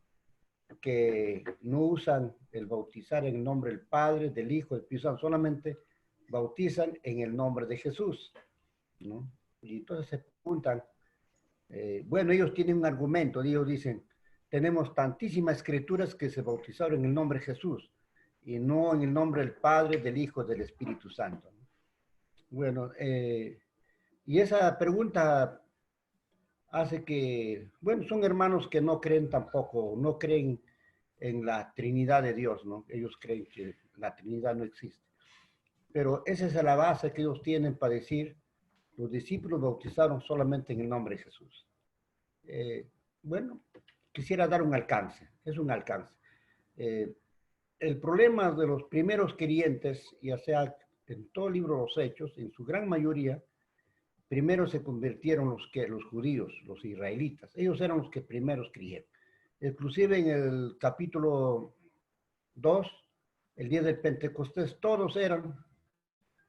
que no usan el bautizar en el nombre del Padre, del Hijo, del Espíritu Santo, solamente bautizan en el nombre de Jesús, ¿no? Y entonces se preguntan, bueno, ellos tienen un argumento, ellos dicen, tenemos tantísimas escrituras que se bautizaron en el nombre de Jesús y no en el nombre del Padre, del Hijo, del Espíritu Santo. Bueno, y esa pregunta hace que, bueno, son hermanos que no creen tampoco, no creen en la Trinidad de Dios, ¿no? Ellos creen que la Trinidad no existe. Pero esa es la base que ellos tienen para decir, los discípulos bautizaron solamente en el nombre de Jesús. Bueno, quisiera dar un alcance, es un alcance. El problema de los primeros creyentes, ya sea en todo el libro de los Hechos, en su gran mayoría, primero se convirtieron los judíos, los israelitas. Ellos eran los que primeros creyeron. Inclusive en el capítulo 2, el día del Pentecostés, todos eran,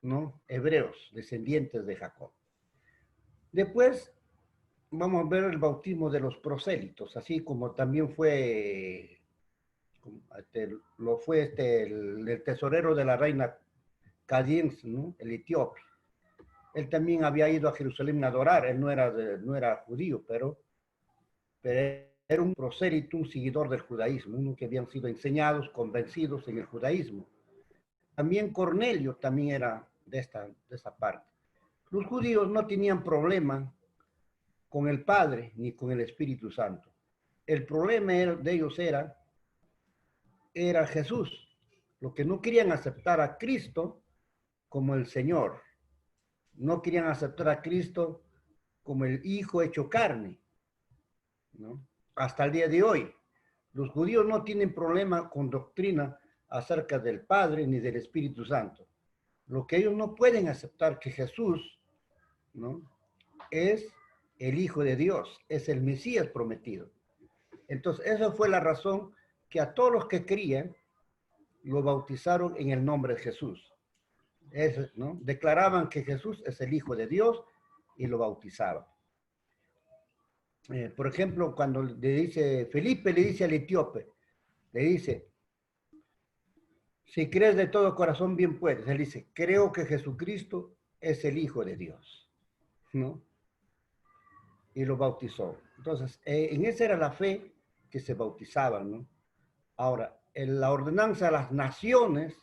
¿no?, hebreos, descendientes de Jacob. Después vamos a ver el bautismo de los prosélitos, así como también fue, el tesorero de la reina Cadiense, ¿no?, el etíope. Él también había ido a Jerusalén a adorar, él no era judío, pero era un prosélito, un seguidor del judaísmo, uno que habían sido enseñados, convencidos en el judaísmo. También Cornelio también era de esa parte. Los judíos no tenían problema con el Padre ni con el Espíritu Santo. El problema de ellos era Jesús. Lo que no querían aceptar a Cristo como el Señor. No querían aceptar a Cristo como el Hijo hecho carne, ¿no? Hasta el día de hoy, los judíos no tienen problema con doctrina acerca del Padre ni del Espíritu Santo. Lo que ellos no pueden aceptar que Jesús, ¿no?, es el Hijo de Dios, es el Mesías prometido. Entonces, esa fue la razón que a todos los que creían lo bautizaron en el nombre de Jesús. ¿No? Declaraban que Jesús es el Hijo de Dios y lo bautizaban. Por ejemplo, cuando Felipe le dice al etíope, le dice, si crees de todo corazón, bien puedes. Él dice, creo que Jesucristo es el Hijo de Dios, ¿no? Y lo bautizó. Entonces, en esa era la fe que se bautizaban, ¿no? Ahora, en la ordenanza a las naciones,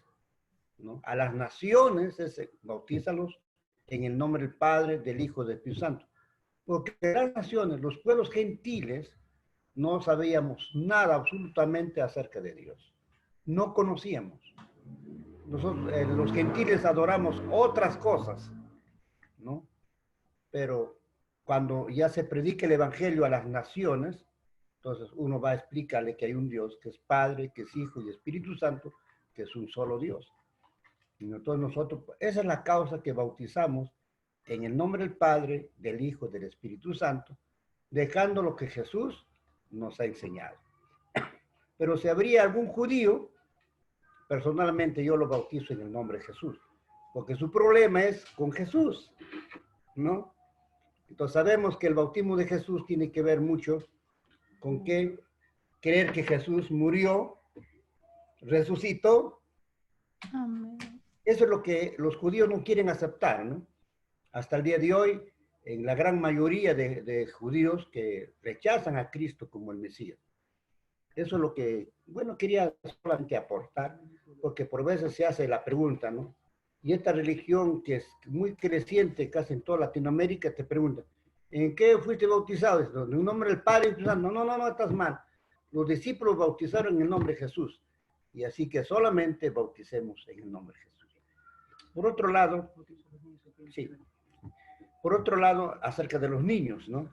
¿no?, a las naciones, bautízalos en el nombre del Padre, del Hijo y del Espíritu Santo. Porque las naciones, los pueblos gentiles, no sabíamos nada absolutamente acerca de Dios. No conocíamos. Nosotros, los gentiles, adoramos otras cosas, ¿no? Pero cuando ya se predica el Evangelio a las naciones, entonces uno va a explicarle que hay un Dios que es Padre, que es Hijo y Espíritu Santo, que es un solo Dios. Y entonces nosotros, esa es la causa que bautizamos en el nombre del Padre, del Hijo y del Espíritu Santo, dejando lo que Jesús nos ha enseñado. Pero si habría algún judío, personalmente yo lo bautizo en el nombre de Jesús, porque su problema es con Jesús, ¿no? Entonces sabemos que el bautismo de Jesús tiene que ver mucho con que creer que Jesús murió, resucitó. Amén. Eso es lo que los judíos no quieren aceptar, ¿no? Hasta el día de hoy, en la gran mayoría de judíos que rechazan a Cristo como el Mesías. Eso es lo que, bueno, quería solamente aportar, porque por veces se hace la pregunta, ¿no? Y esta religión que es muy creciente casi en toda Latinoamérica te pregunta, ¿en qué fuiste bautizado? ¿En el nombre del Padre? No, estás mal. Los discípulos bautizaron en el nombre de Jesús. Y así que solamente bauticemos en el nombre de Jesús. Por otro lado, sí, por otro lado, acerca de los niños, ¿no?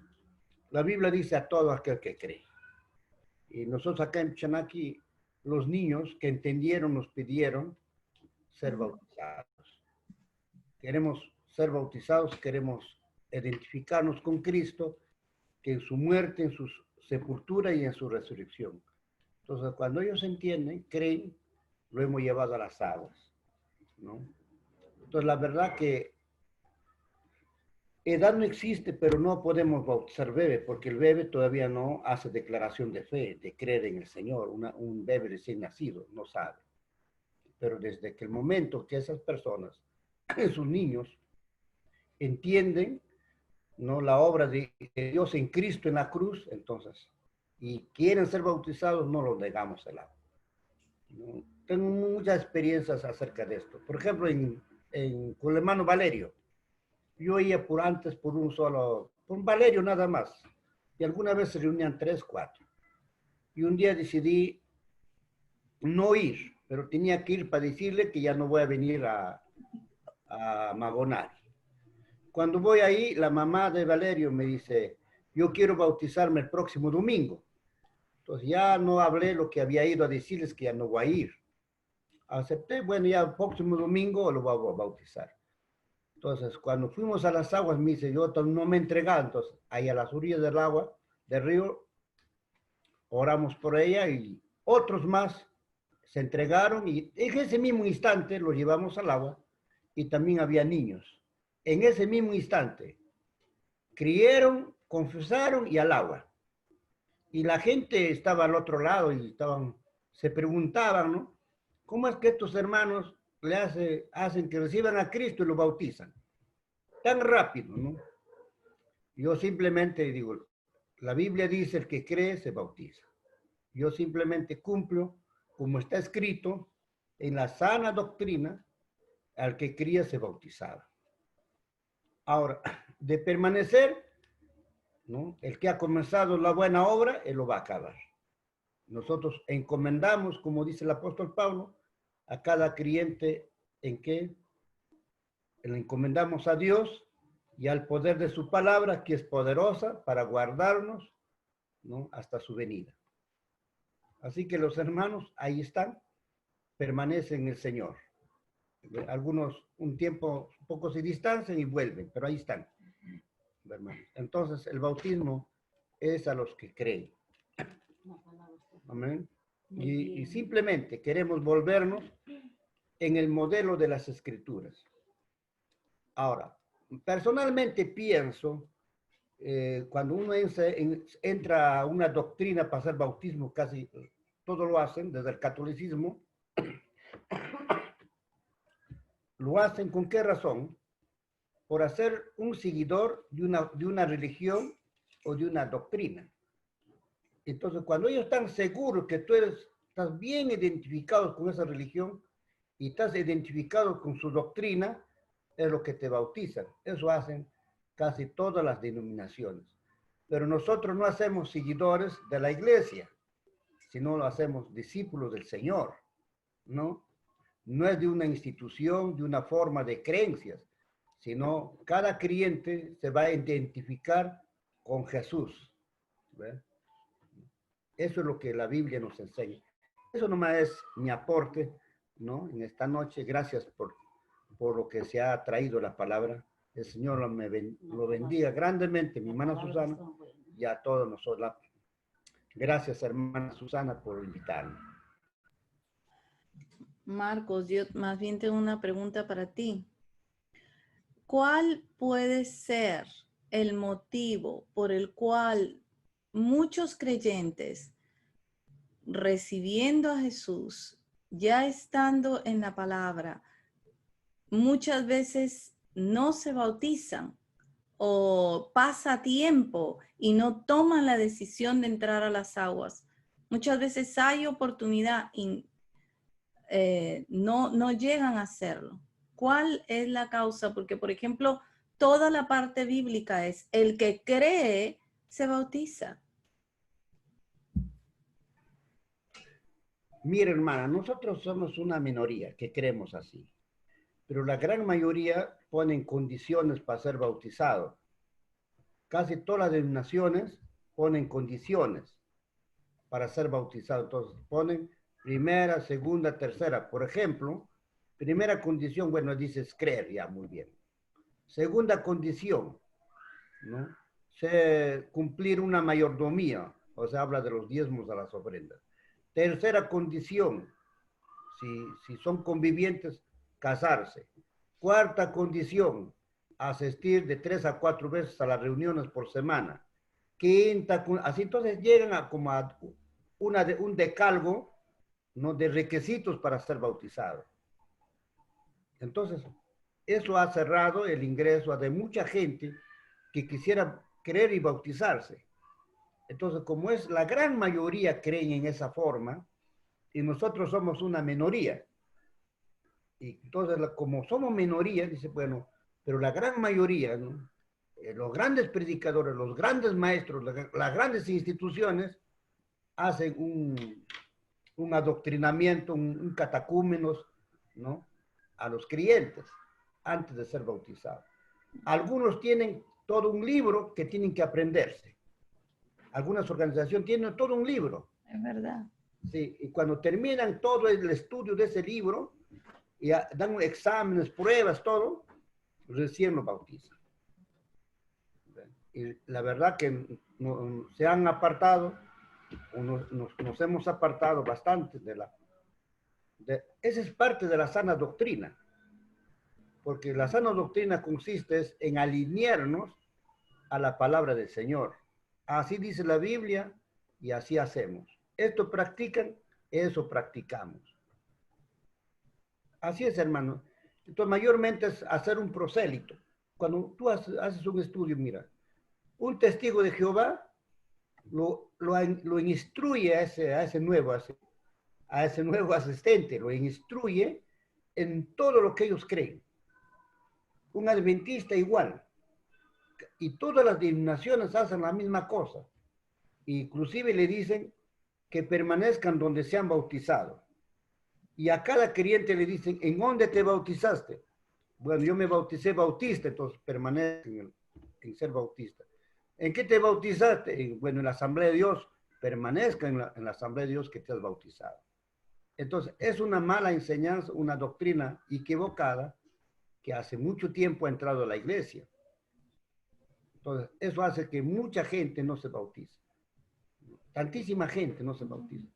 La Biblia dice a todo aquel que cree. Y nosotros acá en Chanaki, los niños que entendieron nos pidieron ser bautizados. Queremos ser bautizados, queremos identificarnos con Cristo, que en su muerte, en su sepultura y en su resurrección. Entonces, cuando ellos entienden, creen, lo hemos llevado a las aguas, ¿no? Entonces, la verdad que edad no existe, pero no podemos bautizar bebé, porque el bebé todavía no hace declaración de fe, de creer en el Señor. Un bebé recién nacido no sabe. Pero desde que el momento que esas personas, esos niños, entienden, ¿no?, la obra de Dios en Cristo en la cruz, entonces, y quieren ser bautizados, no los negamos el agua, ¿no? Tengo muchas experiencias acerca de esto. Por ejemplo, con el hermano Valerio, yo iba antes por un Valerio nada más, y alguna vez se reunían 3, 4. Y un día decidí no ir, pero tenía que ir para decirle que ya no voy a venir a Magonari. Cuando voy ahí, la mamá de Valerio me dice, yo quiero bautizarme el próximo domingo. Entonces ya no hablé lo que había ido a decirles, que ya no voy a ir. Acepté, bueno, ya el próximo domingo lo voy a bautizar. Entonces, cuando fuimos a las aguas, me dice, yo no me entregaba. Entonces, ahí a las orillas del agua, del río, oramos por ella y otros más se entregaron y en ese mismo instante los llevamos al agua y también había niños. En ese mismo instante, creyeron, confesaron y al agua. Y la gente estaba al otro lado y se preguntaban, ¿no? ¿Cómo es que estos hermanos hacen que reciban a Cristo y lo bautizan? Tan rápido, ¿no? Yo simplemente digo, la Biblia dice, el que cree se bautiza. Yo simplemente cumplo, como está escrito, en la sana doctrina, al que cría se bautizaba. Ahora, de permanecer, ¿no?, el que ha comenzado la buena obra, él lo va a acabar. Nosotros encomendamos, como dice el apóstol Pablo, a cada creyente en que le encomendamos a Dios y al poder de su palabra, que es poderosa para guardarnos, ¿no?, hasta su venida. Así que los hermanos ahí están, permanecen en el Señor. Algunos un tiempo, un poco se distancian y vuelven, pero ahí están, hermanos. Entonces el bautismo es a los que creen. Amén. Y simplemente queremos volvernos en el modelo de las Escrituras. Ahora, personalmente pienso, cuando uno entra a una doctrina para hacer bautismo, casi todo lo hacen, desde el catolicismo, lo hacen ¿con qué razón? Por hacer un seguidor de una religión o de una doctrina. Entonces, cuando ellos están seguros que tú estás bien identificado con esa religión y estás identificado con su doctrina, es lo que te bautizan. Eso hacen casi todas las denominaciones. Pero nosotros no hacemos seguidores de la iglesia, sino lo hacemos discípulos del Señor, ¿no? No es de una institución, de una forma de creencias, sino cada creyente se va a identificar con Jesús. ¿Ve? Eso es lo que la Biblia nos enseña. Eso nomás es mi aporte, ¿no?, en esta noche. Gracias por lo que se ha traído la palabra. El Señor lo bendiga grandemente, mi hermana Susana, y a todos nosotros. Gracias, hermana Susana, por invitarme. Marcos, yo más bien tengo una pregunta para ti. ¿Cuál puede ser el motivo por el cual muchos creyentes, recibiendo a Jesús, ya estando en la palabra, muchas veces no se bautizan o pasa tiempo y no toman la decisión de entrar a las aguas? Muchas veces hay oportunidad y no llegan a hacerlo. ¿Cuál es la causa? Porque, por ejemplo, toda la parte bíblica es el que cree se bautiza. Mira, hermana, nosotros somos una minoría que creemos así, pero la gran mayoría ponen condiciones para ser bautizado. Casi todas las denominaciones ponen condiciones para ser bautizado. Entonces ponen primera, segunda, tercera. Por ejemplo, primera condición, bueno, dices creer, ya, muy bien. Segunda condición, ¿no? Cumplir una mayordomía, o sea, habla de los diezmos a las ofrendas. Tercera condición, si son convivientes, casarse. Cuarta condición, asistir de 3 a 4 veces a las reuniones por semana. Quinta, así entonces llegan a como a un decalgo, ¿no?, de requisitos para ser bautizado. Entonces, eso ha cerrado el ingreso a de mucha gente que quisiera creer y bautizarse. Entonces, como es la gran mayoría creen en esa forma, y nosotros somos una minoría, y entonces como somos minoría, dice, bueno, pero la gran mayoría, ¿no?, los grandes predicadores, los grandes maestros, las grandes instituciones hacen un adoctrinamiento, un catecúmenos, ¿no?, a los creyentes antes de ser bautizados. Algunos tienen todo un libro que tienen que aprenderse. Algunas organizaciones tienen todo un libro. Es verdad. Sí, y cuando terminan todo el estudio de ese libro, y dan exámenes, pruebas, todo, recién lo bautizan. Y la verdad que se han apartado, nos hemos apartado bastante esa es parte de la sana doctrina, porque la sana doctrina consiste en alinearnos a la palabra del Señor. Así dice la Biblia y así hacemos. Esto practican, eso practicamos. Así es, hermano. Entonces, mayormente es hacer un prosélito. Cuando tú haces un estudio, mira, un testigo de Jehová lo instruye a ese nuevo asistente, lo instruye en todo lo que ellos creen. Un adventista igual. Y todas las denominaciones hacen la misma cosa. Inclusive le dicen que permanezcan donde se han bautizado. Y a cada creyente le dicen, ¿en dónde te bautizaste? Bueno, yo me bauticé bautista, entonces permanece en ser bautista. ¿En qué te bautizaste? Bueno, en la Asamblea de Dios, permanezca en la Asamblea de Dios que te has bautizado. Entonces, es una mala enseñanza, una doctrina equivocada que hace mucho tiempo ha entrado a la iglesia. Entonces, eso hace que mucha gente no se bautice. Tantísima gente no se bautiza.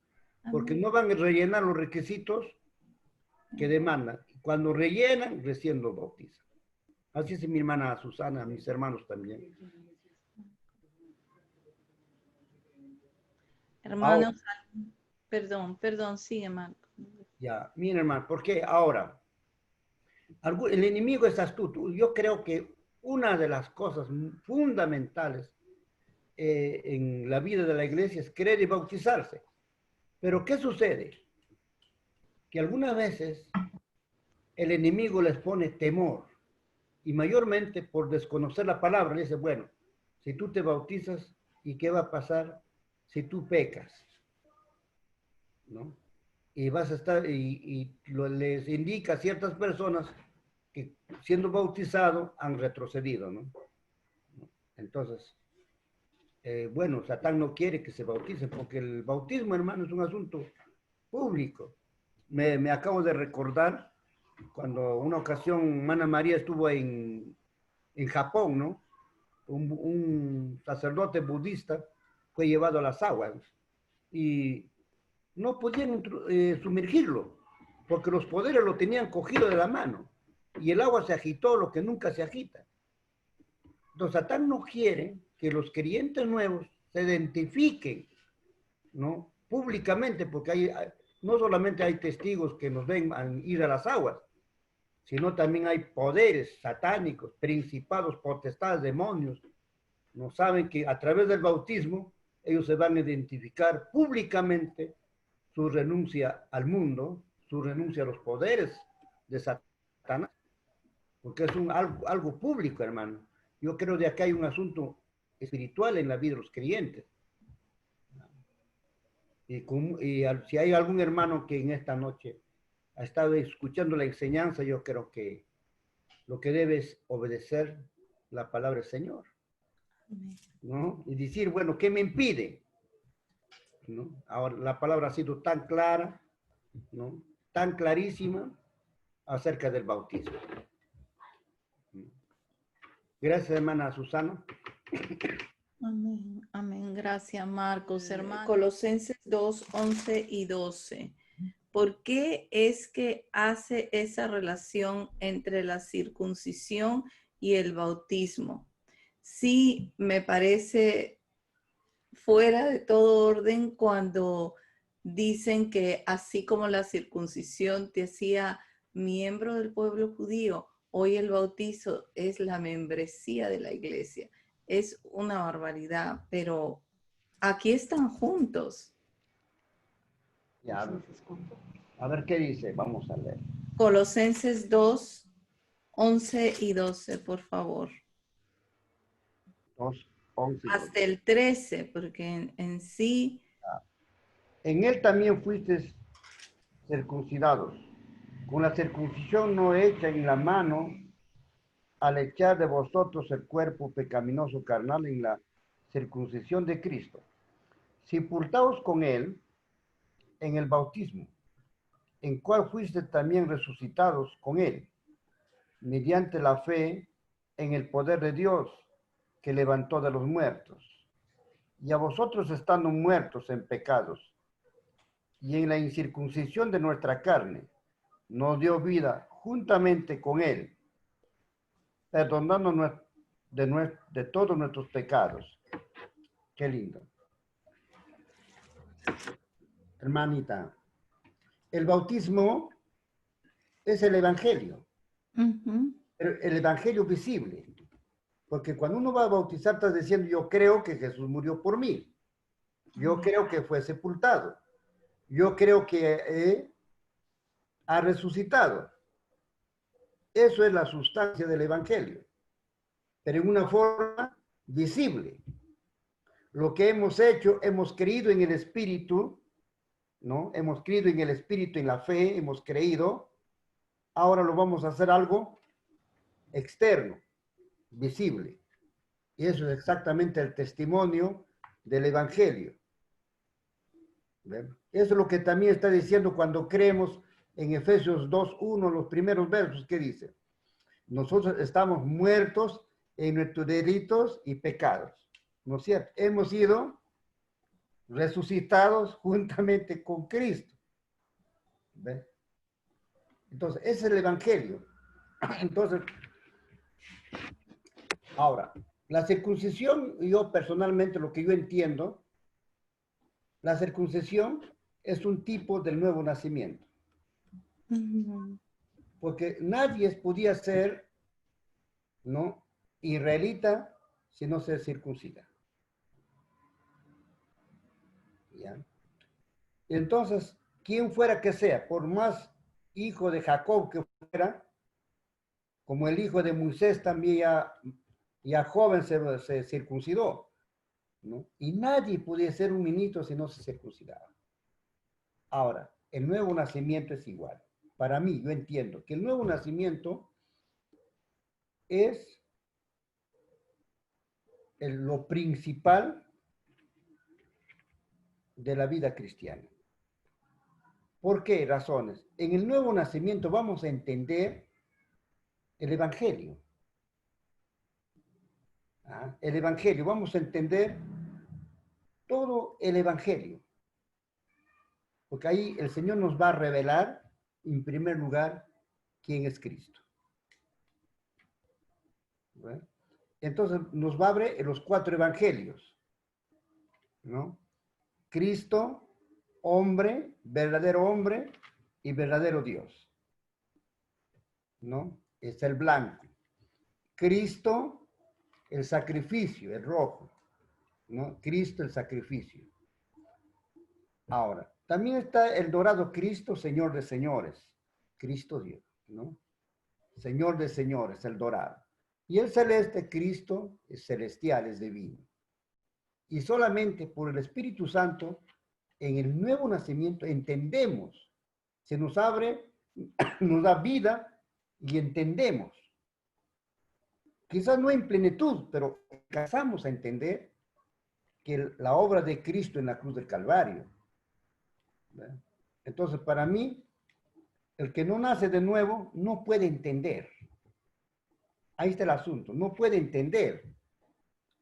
Porque no van a rellenar los requisitos que demandan. Cuando rellenan, recién lo bautizan. Así es mi hermana Susana, mis hermanos también. Hermanos, perdón, sigue, Marco. Ya, miren, hermano, porque ahora, el enemigo es astuto. Yo creo que una de las cosas fundamentales en la vida de la iglesia es creer y bautizarse. Pero ¿qué sucede? Que algunas veces el enemigo les pone temor y mayormente por desconocer la palabra, le dice, bueno, si tú te bautizas, ¿y qué va a pasar si tú pecas? ¿No? Y vas a estar, les indica a ciertas personas que siendo bautizado han retrocedido, ¿no? Entonces, bueno, Satán no quiere que se bauticen, porque el bautismo, hermano, es un asunto público. Me acabo de recordar cuando una ocasión Mana María estuvo en Japón, ¿no? Un sacerdote budista fue llevado a las aguas y no podían sumergirlo porque los poderes lo tenían cogido de la mano y el agua se agitó, lo que nunca se agita. Entonces, Satán no quiere que los creyentes nuevos se identifiquen, ¿no?, públicamente, porque no solamente hay testigos que nos ven ir a las aguas, sino también hay poderes satánicos, principados, potestades, demonios. No saben que a través del bautismo ellos se van a identificar públicamente su renuncia al mundo, su renuncia a los poderes de Satanás, porque es algo público, hermano. Yo creo de acá hay un asunto espiritual en la vida de los creyentes. Si hay algún hermano que en esta noche ha estado escuchando la enseñanza, yo creo que lo que debe es obedecer la palabra del Señor, ¿no? Y decir, bueno, ¿qué me impide? ¿No? Ahora, la palabra ha sido tan clara, ¿no? Tan clarísima acerca del bautismo. Gracias, hermana Susana. Amén, amén. Gracias, Marcos, hermano. Colosenses 2, 11 y 12. ¿Por qué es que hace esa relación entre la circuncisión y el bautismo? Sí, me parece fuera de todo orden cuando dicen que así como la circuncisión te hacía miembro del pueblo judío, hoy el bautizo es la membresía de la iglesia. Es una barbaridad, pero aquí están juntos. Ya, a ver qué dice, vamos a leer. Colosenses 2, 11 y 12, por favor. 2, 11 y 12. Hasta el 13, porque en sí... En él también fuisteis circuncidados, con la circuncisión no hecha en la mano, al echar de vosotros el cuerpo pecaminoso carnal en la circuncisión de Cristo, sepultados con él en el bautismo, en cual fuiste también resucitados con él, mediante la fe en el poder de Dios que levantó de los muertos. Y a vosotros estando muertos en pecados y en la incircuncisión de nuestra carne, nos dio vida juntamente con él, perdonándonos de todos nuestros pecados. Qué lindo. Hermanita, el bautismo es el evangelio, pero el evangelio visible. Porque cuando uno va a bautizar, estás diciendo, yo creo que Jesús murió por mí. Yo creo que fue sepultado. Yo creo que ha resucitado. Eso es la sustancia del evangelio, pero en una forma visible. Lo que hemos hecho, hemos creído en el Espíritu, ¿no? Hemos creído en el Espíritu, en la fe, hemos creído. Ahora lo vamos a hacer algo externo, visible. Y eso es exactamente el testimonio del evangelio. ¿Ven? Eso es lo que también está diciendo cuando creemos en Efesios 2:1, los primeros versos que dice: nosotros estamos muertos en nuestros delitos y pecados, ¿no es cierto? Hemos sido resucitados juntamente con Cristo. ¿Ven? Entonces, ese es el evangelio. Entonces, ahora, la circuncisión, yo personalmente, lo que yo entiendo, la circuncisión es un tipo del nuevo nacimiento. Porque nadie podía ser, ¿no?, israelita si no se circuncida. ¿Ya? Entonces, quien fuera que sea, por más hijo de Jacob que fuera, como el hijo de Moisés también ya joven se circuncidó, ¿no? Y nadie podía ser un ministro si no se circuncidaba. Ahora, el nuevo nacimiento es igual. Para mí, yo entiendo que el nuevo nacimiento es lo principal de la vida cristiana. ¿Por qué razones? En el nuevo nacimiento vamos a entender el evangelio. El evangelio, vamos a entender todo el evangelio. Porque ahí el Señor nos va a revelar, en primer lugar, quién es Cristo. ¿Bueno? Entonces nos va a abrir los 4 evangelios, ¿no? Cristo, hombre y verdadero Dios, ¿no? Es el blanco. Cristo, el sacrificio, el rojo. ¿no? Cristo el sacrificio. Ahora, también está el dorado Cristo, Señor de señores. Cristo Dios, ¿no? Señor de señores, el dorado. Y el celeste, Cristo, es celestial, es divino. Y solamente por el Espíritu Santo, en el nuevo nacimiento, entendemos, se nos abre, nos da vida y entendemos. Quizás no en plenitud, pero alcanzamos a entender que la obra de Cristo en la cruz del Calvario. ¿Verdad? Entonces, para mí, el que no nace de nuevo no puede entender. Ahí está el asunto, no puede entender.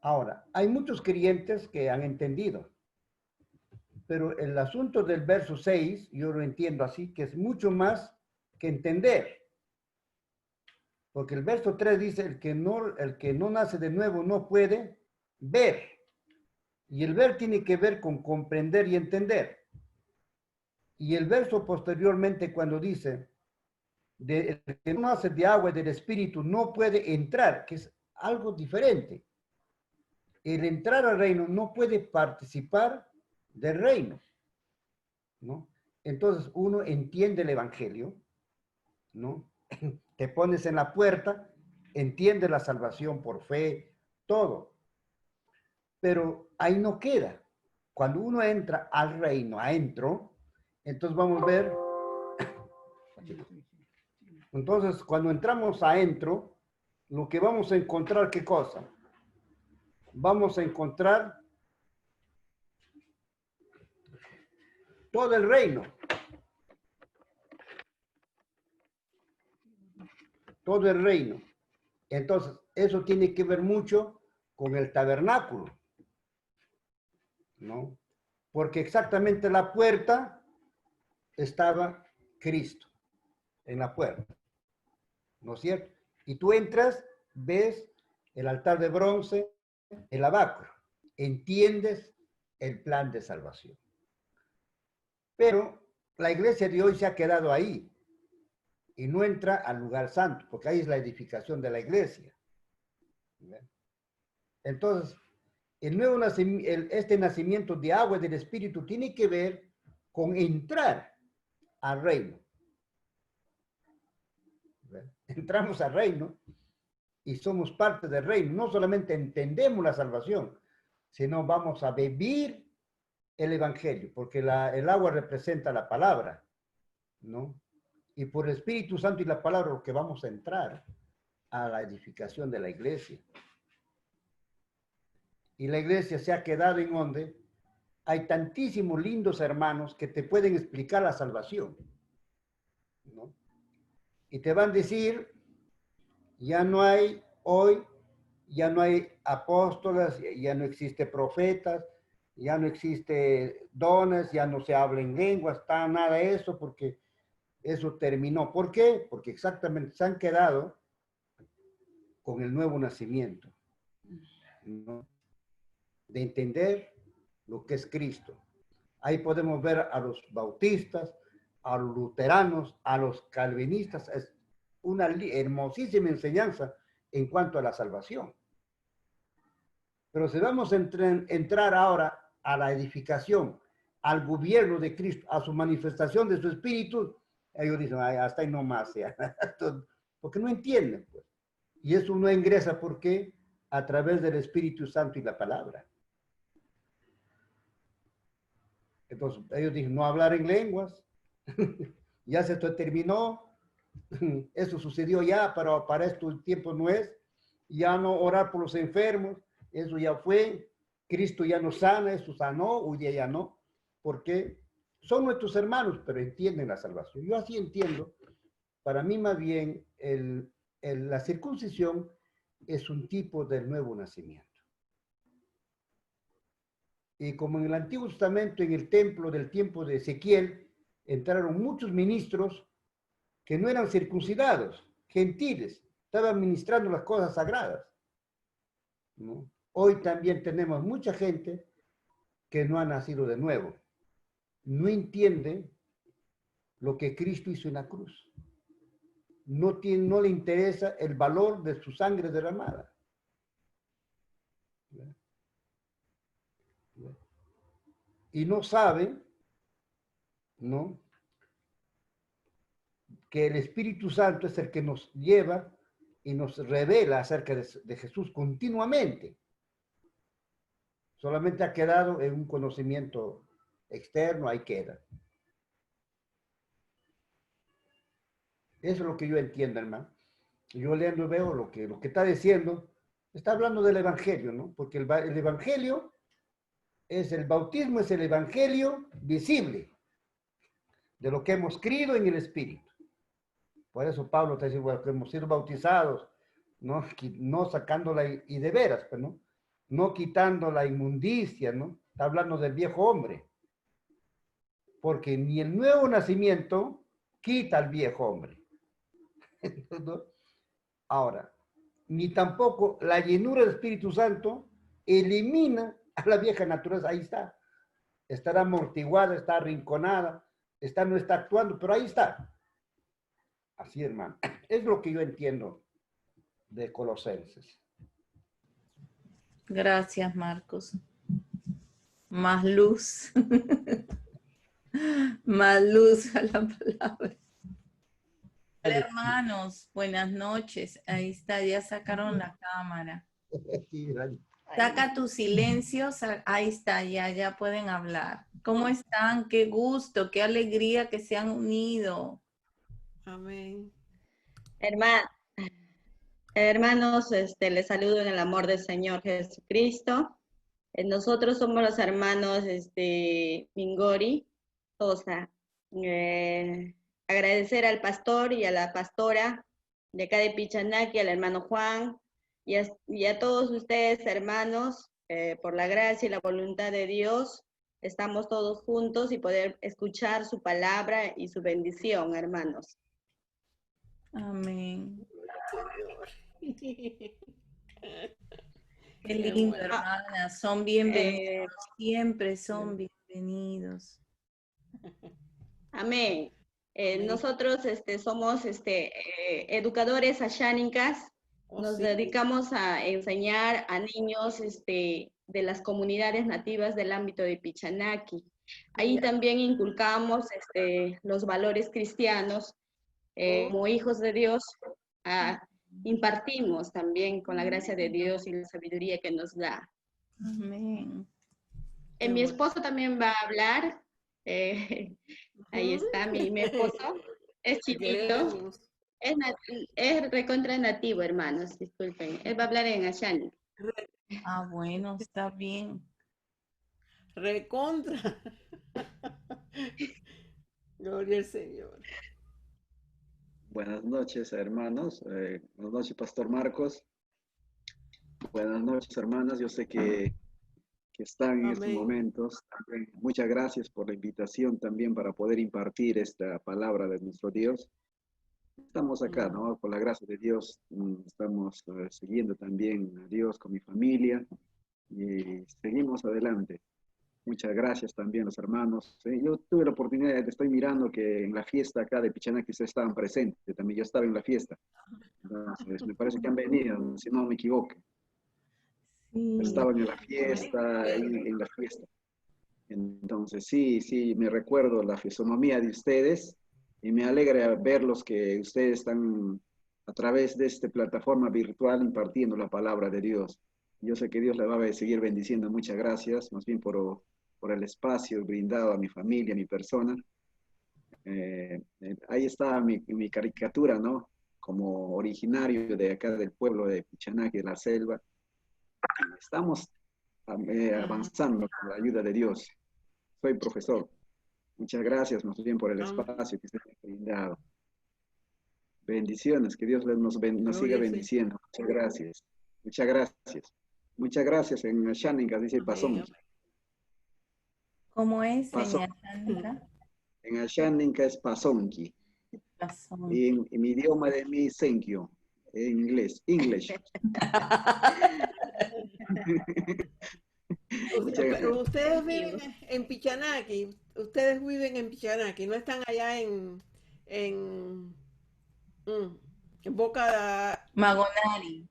Ahora, hay muchos creyentes que han entendido, pero el asunto del verso 6, yo lo entiendo así, que es mucho más que entender. Porque el verso 3 dice, el que no nace de nuevo no puede ver. Y el ver tiene que ver con comprender y entender. Y el verso posteriormente cuando dice, el que no nace de agua y del espíritu no puede entrar, que es algo diferente. El entrar al reino no puede participar del reino, ¿no? Entonces uno entiende el evangelio, ¿no? Te pones en la puerta, entiende la salvación por fe, todo. Pero ahí no queda. Cuando uno entra al reino, adentro, entonces vamos a ver. Entonces, cuando entramos adentro, lo que vamos a encontrar, ¿qué cosa? Vamos a encontrar todo el reino. Todo el reino. Entonces, eso tiene que ver mucho con el tabernáculo, ¿no? Porque exactamente la puerta estaba Cristo, en la puerta, ¿no es cierto? Y tú entras, ves el altar de bronce, el lavacro, entiendes el plan de salvación. Pero la iglesia de hoy se ha quedado ahí y no entra al lugar santo, porque ahí es la edificación de la iglesia. Entonces, este nacimiento de agua y del Espíritu tiene que ver con entrar al reino. Entramos al reino y somos parte del reino. No solamente entendemos la salvación, sino vamos a vivir el evangelio, porque el agua representa la palabra, ¿no? Y por el Espíritu Santo y la palabra lo que vamos a entrar a la edificación de la iglesia. Y la iglesia se ha quedado en donde hay tantísimos lindos hermanos que te pueden explicar la salvación, ¿no? Y te van a decir, ya no hay hoy, ya no hay apóstoles, ya no existe profetas, ya no existe dones, ya no se habla en lenguas, nada de eso, porque eso terminó. ¿Por qué? Porque exactamente se han quedado con el nuevo nacimiento, ¿no? De entender lo que es Cristo. Ahí podemos ver a los bautistas, a los luteranos, a los calvinistas. Es una hermosísima enseñanza en cuanto a la salvación. Pero si vamos a entrar ahora a la edificación, al gobierno de Cristo, a su manifestación de su espíritu, ellos dicen, ay, hasta ahí no más, porque no entienden, pues. Y eso no ingresa, ¿por qué? A través del Espíritu Santo y la palabra. Entonces, ellos dicen, no hablar en lenguas, ya se terminó, eso sucedió ya, pero para esto el tiempo no es, ya no orar por los enfermos, eso ya fue, Cristo ya nos sana, eso sanó, hoy día ya no, porque son nuestros hermanos, pero entienden la salvación. Yo así entiendo, para mí más bien la circuncisión es un tipo del nuevo nacimiento. Y como en el Antiguo Testamento, en el templo del tiempo de Ezequiel, entraron muchos ministros que no eran circuncidados, gentiles, estaban ministrando las cosas sagradas, ¿no? Hoy también tenemos mucha gente que no ha nacido de nuevo, no entiende lo que Cristo hizo en la cruz, no le interesa el valor de su sangre derramada. y no saben, ¿no?, que el Espíritu Santo es el que nos lleva y nos revela acerca de Jesús continuamente. Solamente ha quedado en un conocimiento externo, ahí queda. Eso es lo que yo entiendo, hermano. Yo leyendo y veo lo que está diciendo, está hablando del Evangelio, ¿no? Porque el Evangelio el bautismo es el Evangelio visible de lo que hemos creído en el Espíritu. Por eso Pablo está diciendo, bueno, que hemos sido bautizados, no sacándola y de veras, pues, ¿no? No quitando la inmundicia, ¿no? Está hablando del viejo hombre. Porque ni el nuevo nacimiento quita al viejo hombre. ¿No? Ahora, ni tampoco la llenura del Espíritu Santo elimina a la vieja naturaleza. Ahí está. Estará amortiguada, está arrinconada, no está actuando, pero ahí está. Así, hermano. Es lo que yo entiendo de Colosenses. Gracias, Marcos. Más luz. Más luz a la palabra. Hola, hermanos, buenas noches. Ahí está, ya sacaron la cámara. Saca tus silencios, ahí está, ya pueden hablar. ¿Cómo están? Qué gusto, qué alegría que se han unido. Amén. Hermanos, les saludo en el amor del Señor Jesucristo. Nosotros somos los hermanos Mingori Sosa. Agradecer al pastor y a la pastora de acá de Pichanaki, al hermano Juan, y a todos ustedes, hermanos, por la gracia y la voluntad de Dios, estamos todos juntos y poder escuchar su palabra y su bendición, hermanos. Amén. Señor. Qué lindo, bueno. hermana. Son bienvenidos. Siempre son bienvenidos. Amén. Amén. Nosotros somos educadores ashánicas. Nos dedicamos a enseñar a niños de las comunidades nativas del ámbito de Pichanaki. Ahí también inculcamos los valores cristianos. Como hijos de Dios, impartimos también con la gracia de Dios y la sabiduría que nos da. Amén. Mi esposo también va a hablar. Ahí está mi esposo. Es chiquito. Es recontra nativo, hermanos. Disculpen. Él va a hablar en Ashani. Ah, bueno, está bien. Recontra. Gloria al Señor. Buenas noches, hermanos. Buenas noches, Pastor Marcos. Buenas noches, hermanas. Yo sé que están en estos momentos. También, muchas gracias por la invitación también para poder impartir esta palabra de nuestro Dios. Estamos acá, ¿no? Por la gracia de Dios, estamos siguiendo también a Dios con mi familia y seguimos adelante. Muchas gracias también los hermanos. Yo tuve la oportunidad, estoy mirando que en la fiesta acá de Pichanaki ustedes estaban presentes, también yo estaba en la fiesta. Entonces, me parece que han venido, si no me equivoco. Sí. Estaban en la fiesta, en la fiesta. Entonces, sí, me recuerdo la fisonomía de ustedes y me alegra verlos que ustedes están a través de esta plataforma virtual impartiendo la palabra de Dios. Yo sé que Dios le va a seguir bendiciendo. Muchas gracias, más bien por el espacio brindado a mi familia, a mi persona. Ahí está mi caricatura, ¿no? Como originario de acá del pueblo de Pichanaki, de la selva. Estamos avanzando con la ayuda de Dios. Soy profesor. Muchas gracias, más bien, por el espacio que usted ha brindado. Bendiciones, que Dios nos siga bendiciendo. Muchas gracias. Muchas gracias. Muchas gracias en Ashánica, dice Pasonki. ¿Cómo es en Ashánica? En Ashánica es Pasonki. Y en mi idioma de mí, Senkyo. En inglés, English. Pero ustedes viven en Pichanaki. Ustedes viven en Pichanaki. No están allá en Boca... Magonari.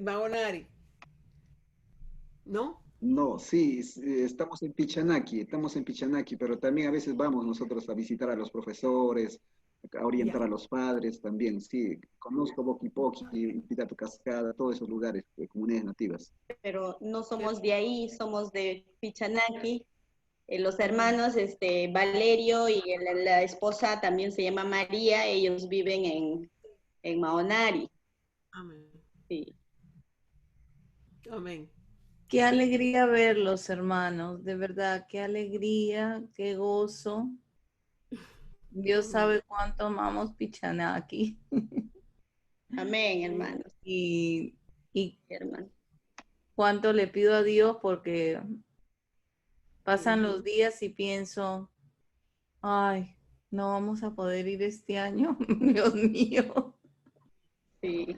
Magonari. ¿No? No, sí, estamos en Pichanaki, pero también a veces vamos nosotros a visitar a los profesores, a orientar Ya. a los padres también, sí. Conozco Boquipoqui, Pirato Cascada, todos esos lugares de comunidades nativas. Pero no Qué- somos de ahí, somos de Pichanaki. Los Amén. hermanos Valerio y la esposa también se llama María, ellos viven en Maonari. Amén. Sí. Amén. Qué alegría verlos, hermanos, de verdad, qué alegría, qué gozo. Dios Amén. sabe cuánto amamos Pichanaki. Amén, hermanos y, y y hermanos. cuánto le pido a Dios porque pasan los Ujú. días y pienso, ay, no vamos a poder ir este año, Dios mío. Sí.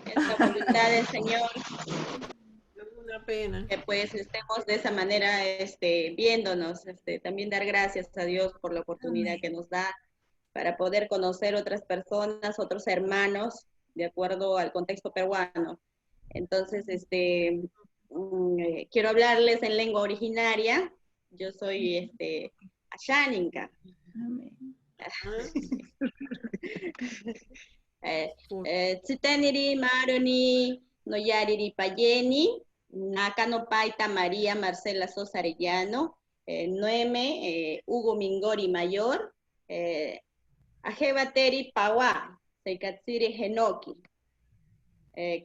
Es la voluntad del Señor Es una pena. que pues estemos de esa manera viéndonos, también dar gracias a Dios por la oportunidad que nos da para poder conocer otras personas, otros hermanos, de acuerdo al contexto peruano. Entonces, quiero hablarles en lengua originaria. Yo soy Ashaninka. Amén. Ah, por- Tsitaniri Maroni Noyariri Payeni, Nakano Paita María Marcela Sosa Arellano, Noeme Hugo Mingori Mayor, Ajebateri Pawa, Seikatsiri Henoki,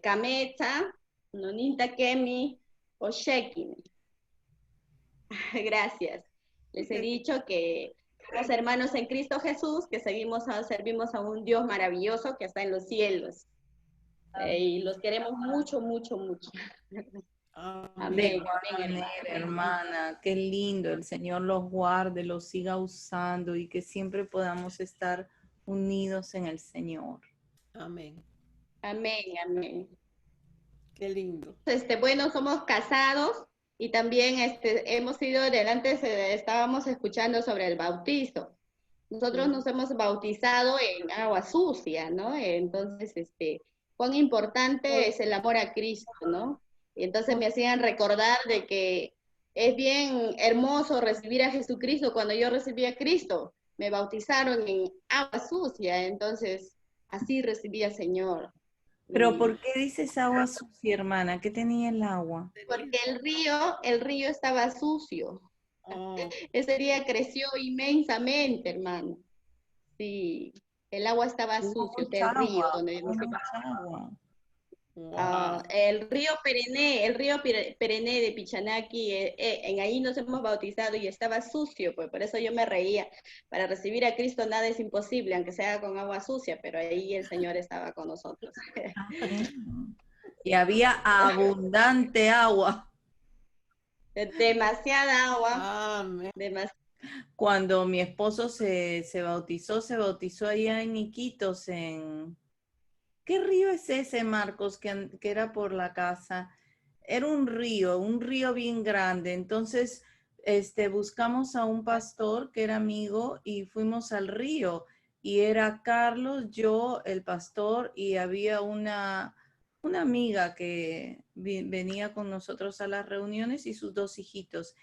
Kameta, Noninta Kemi, Oshekimi. Gracias. Les he dicho que somos hermanos en Cristo Jesús, que servimos a un Dios maravilloso que está en los cielos. Y los queremos mucho, mucho, mucho. De Amén. Amén, igual amén, manera, hermano. hermana, qué lindo, el Señor los guarde, los siga usando y que siempre podamos estar unidos en el Señor. Amén. Amén, amén. Qué lindo. Bueno, somos casados y también hemos ido adelante, estábamos escuchando sobre el bautizo. Nosotros nos hemos bautizado en agua sucia, ¿no? Entonces, cuán importante es el amor a Cristo, ¿no? Y entonces me hacían recordar de que es bien hermoso recibir a Jesucristo. Cuando yo recibí a Cristo, me bautizaron en agua sucia, entonces así recibí al Señor. Pero Y ¿por qué dices agua sucia, hermana? ¿Qué tenía el agua? porque el río estaba sucio. Oh, Ese día creció inmensamente, hermano. Sí, el agua estaba Hubo sucio, mucha del río agua, donde hubo nos mucha agua. wow. el río Perené de Pichanaki, en ahí nos hemos bautizado y estaba sucio, pues por eso yo me reía. Para recibir a Cristo nada es imposible, aunque sea con agua sucia, pero ahí el Señor estaba con nosotros. Amén. Y había abundante agua. Demasiada agua, Amén. Cuando mi esposo se bautizó allá en Iquitos, ¿qué río es ese, Marcos, que era por la casa? Era un río bien grande. Entonces, buscamos a un pastor que era amigo y fuimos al río. Y era Carlos, yo, el pastor, y había una amiga que venía con nosotros a las reuniones y sus dos hijitos.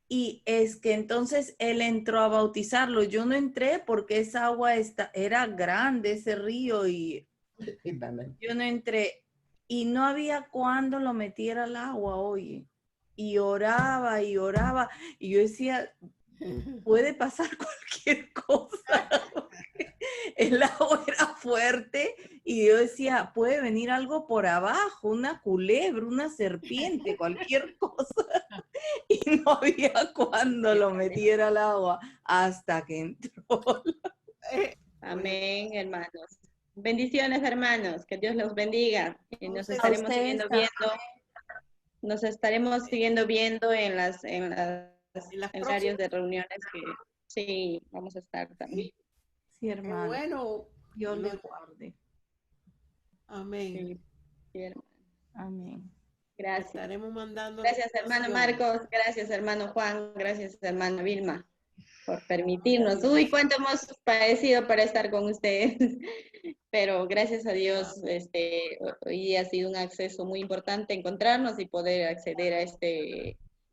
Y es que entonces él entró a bautizarlo. Yo no entré porque esa agua era grande, ese río, y yo no entré. Y no había cuando lo metiera al agua, oye. Y oraba y oraba. Y yo decía, puede pasar cualquier cosa. El agua era fuerte y yo decía, puede venir algo por abajo, una culebra, una serpiente, cualquier cosa. Y no había cuando lo metiera al agua hasta que entró. Pues amén, hermanos. Bendiciones, hermanos, que Dios los bendiga. Y a nos usted A estaremos ustedes siguiendo también. viendo. Nos estaremos siguiendo viendo en en las en horarios próximas. de reuniones que sí, vamos a estar también. Sí, Qué hermano. bueno. Dios le No, guarde. amén. Sí, sí, hermano. Amén. Gracias. Estaremos mandando la Gracias, hermano invitación. Marcos. Gracias, hermano Juan. Gracias, hermano Vilma. por permitirnos. Uy, cuánto hemos padecido para estar con ustedes. Pero gracias a Dios, hoy ha sido un acceso muy importante encontrarnos y poder acceder a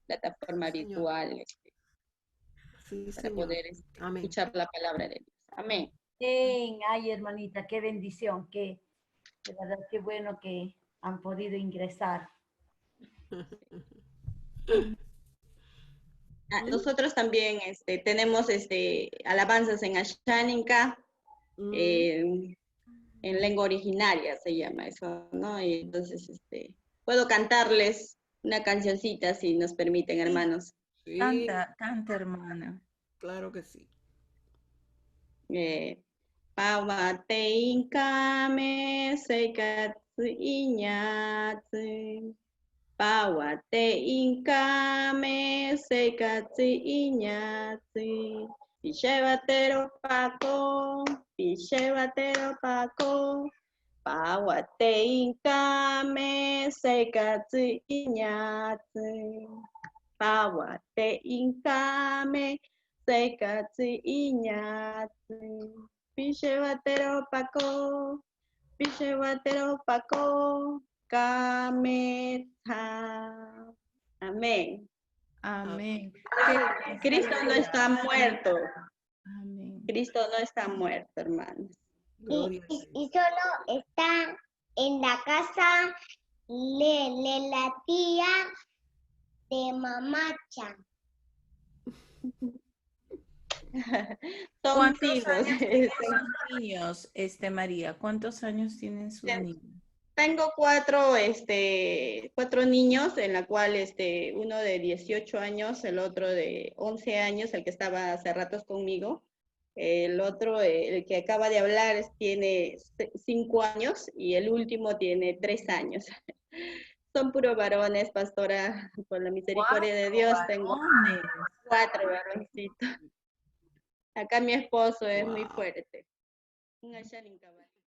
plataforma Sí, señor. virtual Sí, para señor. poder Amén. escuchar la palabra de Dios. Amén. Ay, hermanita, qué bendición, de verdad, qué bueno que han podido ingresar. Nosotros también tenemos alabanzas en Ashaninka, en lengua originaria se llama eso, ¿no? Y entonces puedo cantarles una cancioncita si nos permiten, hermanos. Sí, Canta, canta, hermana. claro que sí. Pawate inkame seikatsu iñatsu. Pawate inkame seikatsu iñatsu. Pishevatero pako, pishevatero pako. Pawate inkame seikatsu iñatsu. Pawate inkame seikatsu iñatsu. Pishevatero pako, kameta. Amén. Amén. Cristo no está muerto. Amén. Cristo no está muerto, hermanos. Gloria. Y solo está en la casa de la tía de Mamacha. Son ¿Cuántos hijos. años tienen sus niños, María? ¿Cuántos años tienen sus niños? Tengo cuatro niños, en la cual uno de 18 años, el otro de 11 años, el que estaba hace ratos conmigo. El otro, el que acaba de hablar, tiene 5 años y el último tiene 3 años. Son puros varones, pastora, por la misericordia de Dios. Tengo 4 varoncitos. Acá mi esposo es muy fuerte. Un Ashanin cabal.